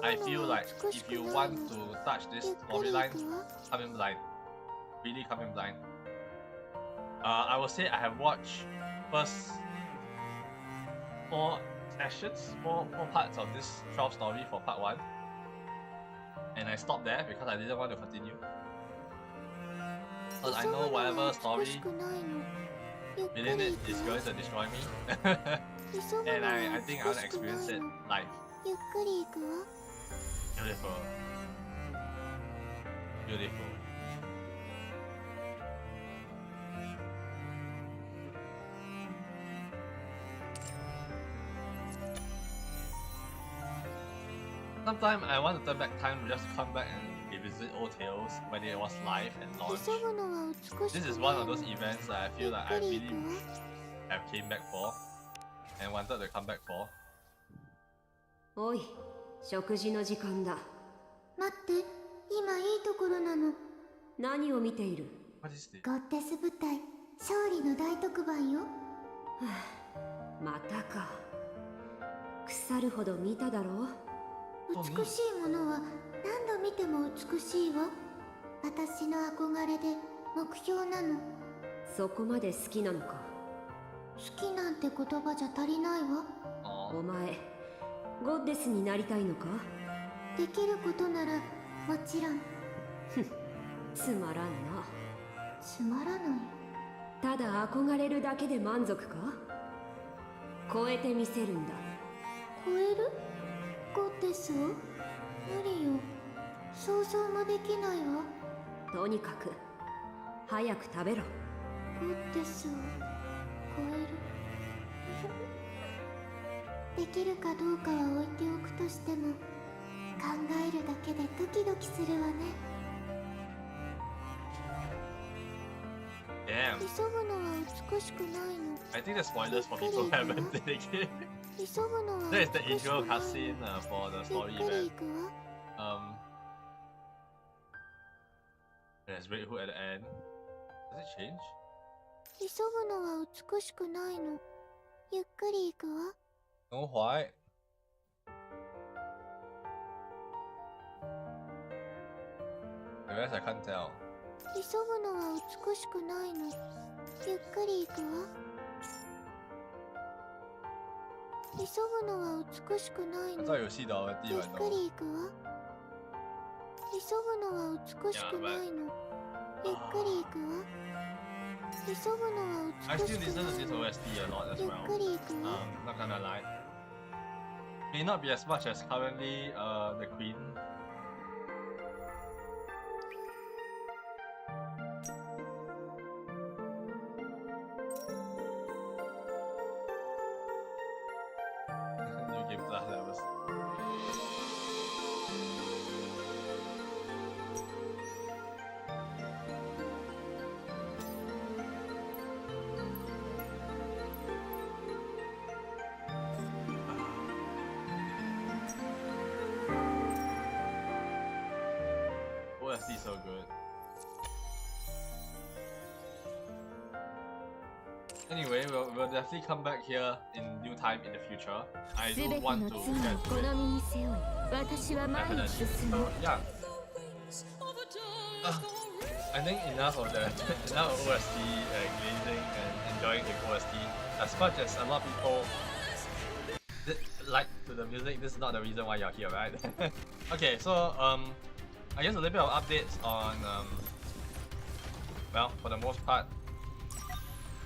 I feel like if you want to touch this storyline, come in blind. Really come in blind. I would say I have watched first 4 sessions, 4 parts of this 12 story for part 1, and I stopped there because I didn't want to continue. Because I know whatever story within it is going to destroy me. And I think I want to experience it live. Beautiful. Beautiful. Sometimes I want to turn back time just to come back and revisit Old Tales when it was live and launched. This is one of those events that I feel like I really have came back for and wanted to come back for. おい、食事の時間だ。待って、今いいところなの。何を見ている？ What is this? ゴッテス部隊勝利の大特番よ。またか。腐るほど見ただろう。美しいものは何度見ても美しいわ。私の憧れで目標なの。そこまで好きなのか。好きなんて言葉じゃ足りないわ。お前、ゴッデスになりたいのか？できることならもちろん。つまらんな。つまらない。ただ憧れるだけで満足か？超えてみせるんだ。超えるゴテスを無理よ。想像もできないわ。とにかく早く食べろ。ゴテスを超えるできるかどうかは置いておくとしても、考えるだけでドキドキするわね。 Damn. 急ぐのは美しくないの。 I think the spoilers for people who haven't played the game. 急ぐのは That is the 美しくない intro cutscene for the ゆ story っくり event. 行くわ。There's Red Hood at the end. Does it change? 急ぐのは美しくないの。ゆっくり行くわ。 No, why? The rest I can't tell. 急ぐのは美しくないの。ゆっくり行くわ。急ぐのは美しくない I の。 thought you see the already, ゆっ but く no. り行くわ。急ぐのは美しくないの。ゆっくり行くわ。急ぐのは I 美 still しく listen な to い this の。 OST a lot as ゆっ well. くり行くわ。 Not gonna lie. May not be as much as currently the Queen. New game plus levels. OST so good. Anyway, we'll definitely come back here in due time in the future. I 全 do ての want 罪 to を get こ to it. の身に背負い、私は前に Definitely. 進む。 So yeah, I think enough of that. Enough of OST glazing and enjoying the OST. As much as a lot of people like to the music, this is not the reason why you're here, right? Okay, so I guess a little bit of updates on well, for the most part,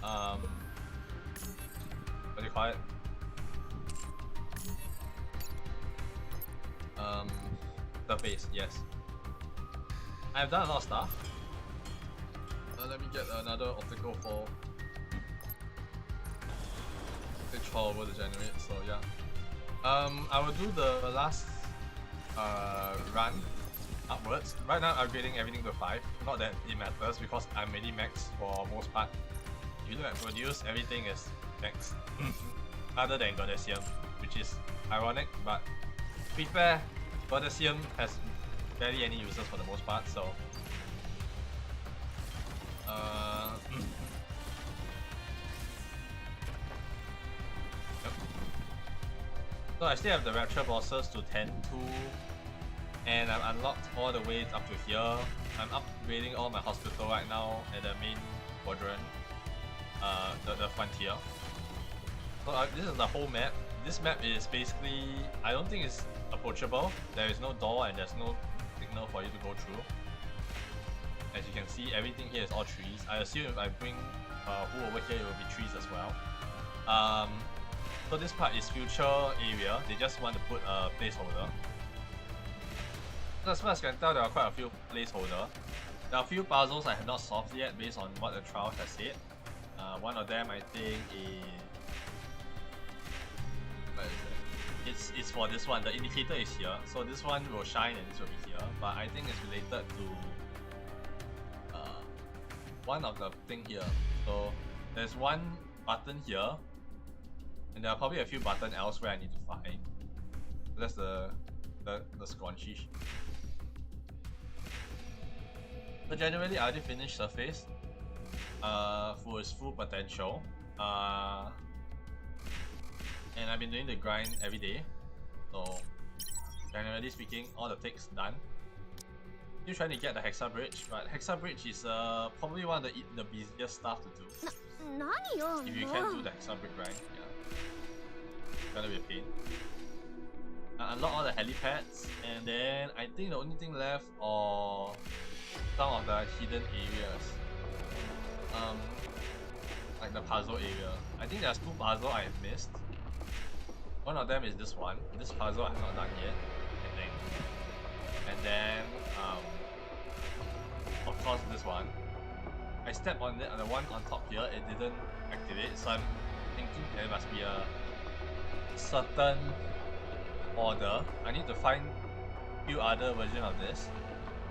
what do you call it? Surface, yes. I've done a lot of stuff. Let me get another optical for the over to generate, so yeah. I will do the last run upwards. Right now I'm upgrading everything to 5. Not that it matters because I'm already max for most part. If you look at produce, everything is max. Other than Goddessium, which is ironic, but to be fair, Goddessium has barely any uses for the most part, so yep. So I still have the Rapture bosses to tend to, and I've unlocked all the way up to here. I'm upgrading all my hospital right now at the main quadrant, the frontier. So this is the whole map. This map is basically, I don't think it's approachable. There is no door and there's no signal for you to go through. As you can see, everything here is all trees. I assume if I bring Who over here, it will be trees as well. So this part is future area. They just want to put a placeholder. So as far as I can tell, there are quite a few placeholders. There are a few puzzles I have not solved yet based on what the trial has said. One of them I think is... Where is it? It's for this one. The indicator is here. So this one will shine and this will be here. But I think it's related to one of the thing here. So there's one button here, and there are probably a few buttons elsewhere I need to find. So that's the scrunchy. So generally, I already finished Surface for its full potential, and I've been doing the grind every day. So generally speaking, all the ticks done. Still trying to get the Hexa Bridge, but Hexa Bridge is probably one of the busiest stuff to do. If you can do the Hexa Bridge grind, yeah, it's gonna be a pain. Unlock all the helipads, and then I think the only thing left are some of the hidden areas, like the puzzle area. I think there's 2 puzzles I have missed. One of them is this one. This puzzle I'm not done yet, I think. And then, of course, this one. I stepped on it, the one on top here, it didn't activate, so I'm thinking there must be a certain order. I need to find a few other versions of this.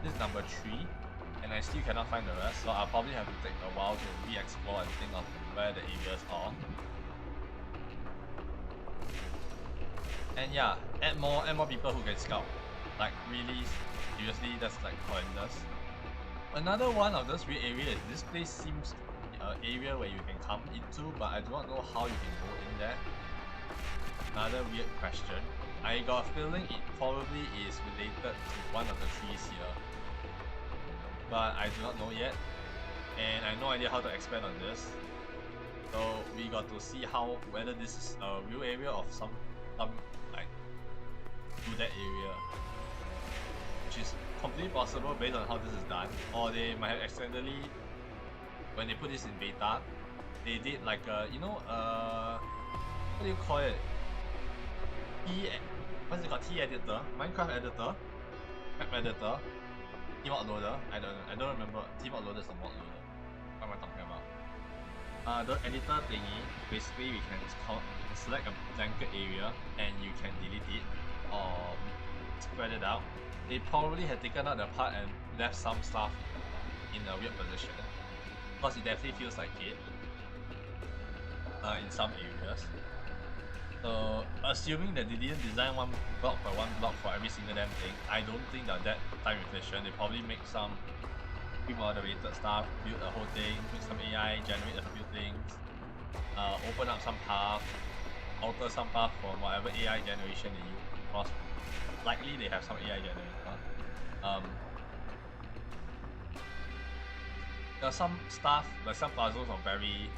This is number 3, and I still cannot find the rest, so I'll probably have to take a while to re-explore and think of where the areas are. And yeah, add more people who can scout. Like really, seriously, that's like horrendous. Another one of those weird areas, this place seems to be an area where you can come into, but I do not know how you can go in there. Another weird question. I got a feeling it probably is related to one of the trees here, but I do not know yet, and I have no idea how to expand on this. So we got to see whether this is a real area of some like to that area, which is completely possible based on how this is done, or they might have accidentally, when they put this in beta, they did like a, you know, what do you call it? What's it called? T editor, Minecraft editor, map editor, team loader. I don't remember. Team loader is the mod loader. What am I talking about? The editor thingy. Basically, we can select a blanket area and you can delete it or spread it out. They probably had taken out the part and left some stuff in a weird position, because it definitely feels like it in some areas. So assuming that they didn't design one block by one block for every single damn thing, I don't think that time efficient. They probably make some pre-moderated stuff, build a whole thing, make some AI, generate a few things, open up some path, alter some path for whatever AI generation they use. Because likely they have some AI generator. There are some stuff, like some puzzles are very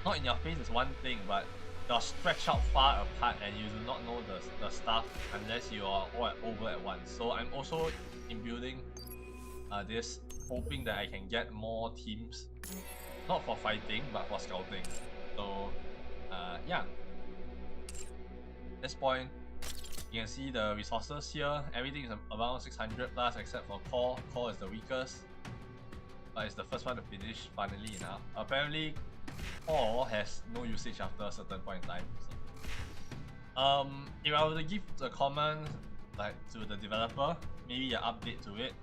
not in your face is one thing, but they're stretched out far apart and you do not know the stuff unless you are all over at once. So I'm also in building this, hoping that I can get more teams, not for fighting but for scouting. So yeah, at this point you can see the resources here. Everything is around 600 plus except for core. Core is the weakest, but it's the first one to finish, funnily enough. Apparently core has no usage after a certain point in time. So, if I were to give a comment like to the developer, maybe an update to it.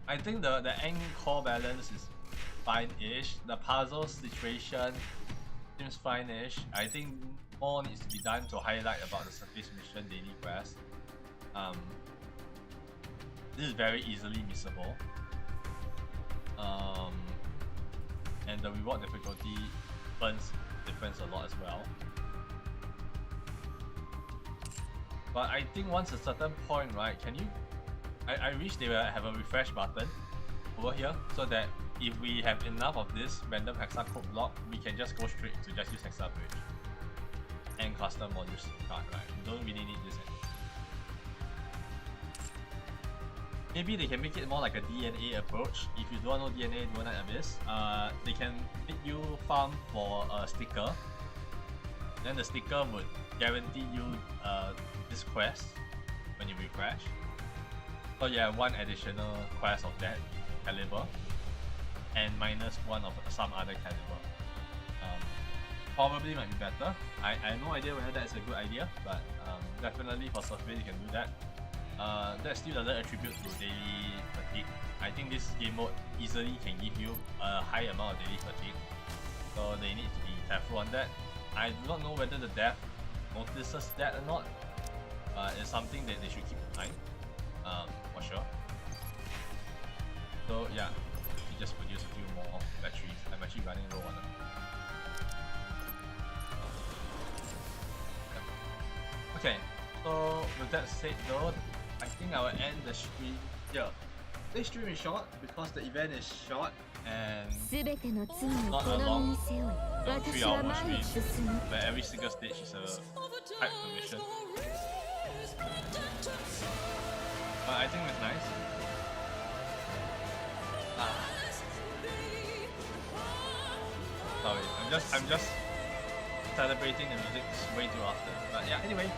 I think the end core balance is fine-ish. The puzzle situation seems fine-ish. I think more needs to be done to highlight about the surface mission daily quest. This is very easily missable. And the reward difficulty difference a lot as well. But I think once a certain point, right, I wish they will have a refresh button over here, so that if we have enough of this random hexa code block, we can just go straight to just use hexa bridge and custom modules card, right? We don't really need this anymore. Maybe they can make it more like a DNA approach. If you don't know DNA, do not Abyss, they can make you farm for a sticker. Then the sticker would guarantee you this quest when you refresh. So you have one additional quest of that caliber and minus one of some other caliber. Probably might be better. I have no idea whether that's a good idea, but definitely for surface you can do that. That still doesn't attribute to daily fatigue. I think this game mode easily can give you a high amount of daily fatigue, so they need to be careful on that. I do not know whether the dev notices that or not, but it's something that they should keep in mind, for sure. So yeah, we just produce a few more batteries. I'm actually running low on them. Okay, so with that said though, I think I will end the stream here. This stream is short because the event is short and 全ての罪を not こ a の long 身に背負い 私は 3-hour 前に stream 進む where every single stage is a type of mission. But I think it's nice. I'm just celebrating the music way too often. But yeah, anyway,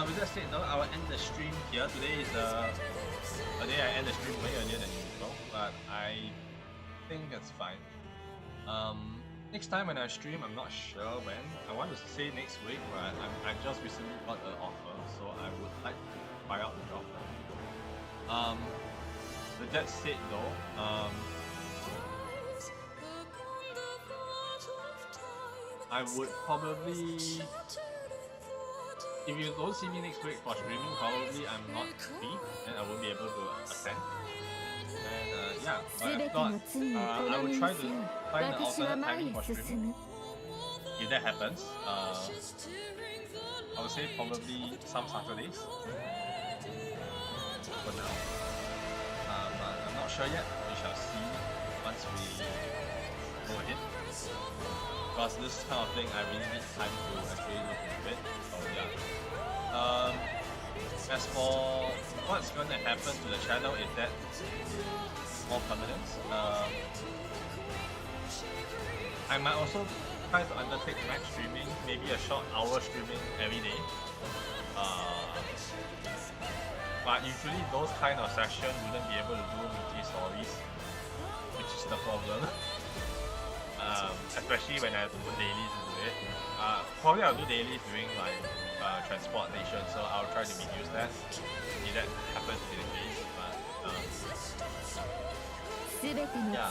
with that said though, I will end the stream here. Today is a day I end the stream way earlier than usual, but I think it's fine. Next time when I stream, I'm not sure when. I want to say next week, but I just recently got an offer, so I would like to try out the job. With that said though, I would probably, if you don't see me next week for streaming, probably I'm not free and I won't be able to attend. And yeah, but if not, I will try to find an alternate timing for streaming. If that happens, I would say probably some Saturdays for now. But I'm not sure yet. We shall see once we go ahead. Because this kind of thing, I really need time to actually look into it. So yeah. As for what's going to happen to the channel if that more permanent, I might also try to undertake night streaming, maybe a short hour streaming every day. But usually those kind of sessions wouldn't be able to do multi-stories, which is the problem. Especially when I have to put dailies into it. Probably I'll do dailies during like transportation, so I'll try to reduce that if that happens to be the case. But yeah.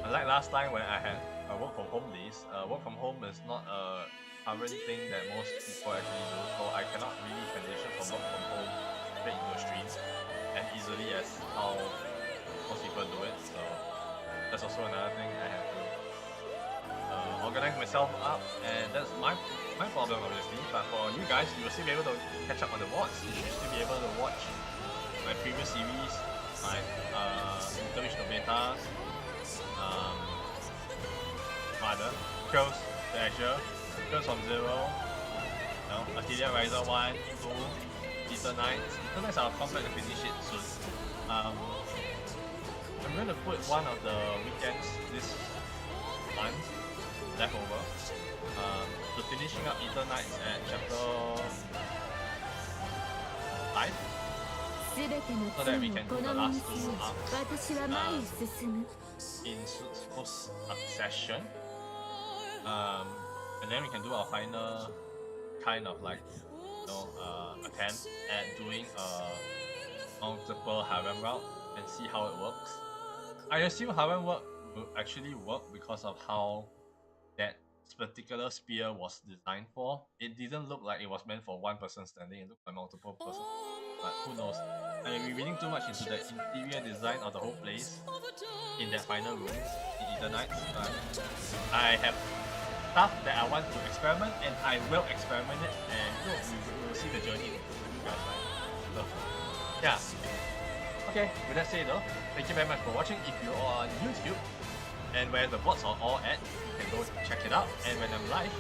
Unlike last time when I had work from home days, work from home is not a current thing that most people actually do, so I cannot really transition from work from home straight into a stream as easily as how most people do it. So that's also another thing I have to organize myself up, and that's my problem obviously. But for you guys, you will still be able to catch up on the VODs. You should still be able to watch my previous series, like Intermission of Beta, Mother, Curls to Azure, Curls from Zero, Arcadia Riser 1, 2, Ether Knights. Ether Knights I'll come back to finish it soon. I'm going to put one of the weekends this month left over to finishing up Ether Knights at chapter 5, so that we can do the last 2 arcs in full succession, and then we can do our final kind of like attempt at doing a multiple harem route and see how it works. I assume harem work will actually work because of how that particular spear was designed for. It didn't look like it was meant for one person standing, it looked like multiple persons. But who knows? I may be reading too much into the interior design of the whole place in that final room in Ether Knights, but I have stuff that I want to experiment, and I will experiment it, and we will see the journey with you guys, right? So, yeah. Okay, with that said though, thank you very much for watching. If you are on YouTube and where the VODs are all at, you can go check it out. And when I'm live,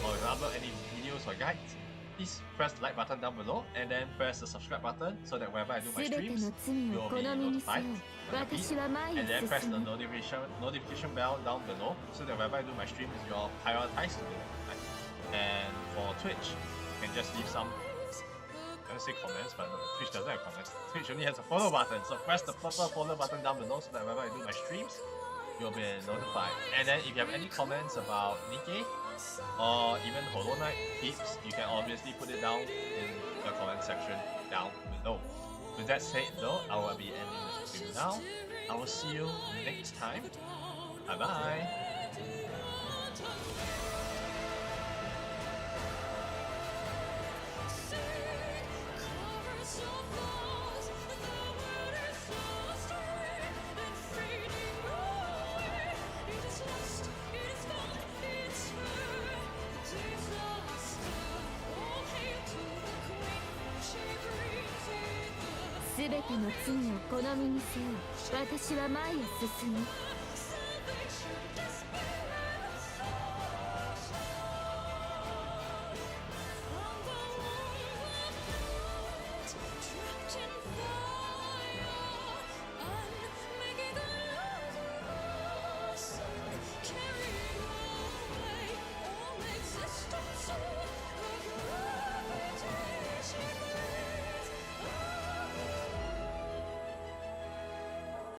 or if I upload any videos or guides, please press the like button down below and then press the subscribe button so that whenever I do my streams, you will be notified when I feed. And then press the notification bell down below so that whenever I do my streams, you're prioritized to be notified. And for Twitch, you can just leave some, I don't say comments, but Twitch doesn't have comments. Twitch only has a follow button, so press the purple follow button down below so that whenever I do my streams, you'll be notified. And then if you have any comments about Nikke or even Hollow Knight tips, you can obviously put it down in the comment section down below. With that said though, I will be ending the stream now. I will see you next time. Bye bye. すべての罪をこの身に背負い、私は前へ進む。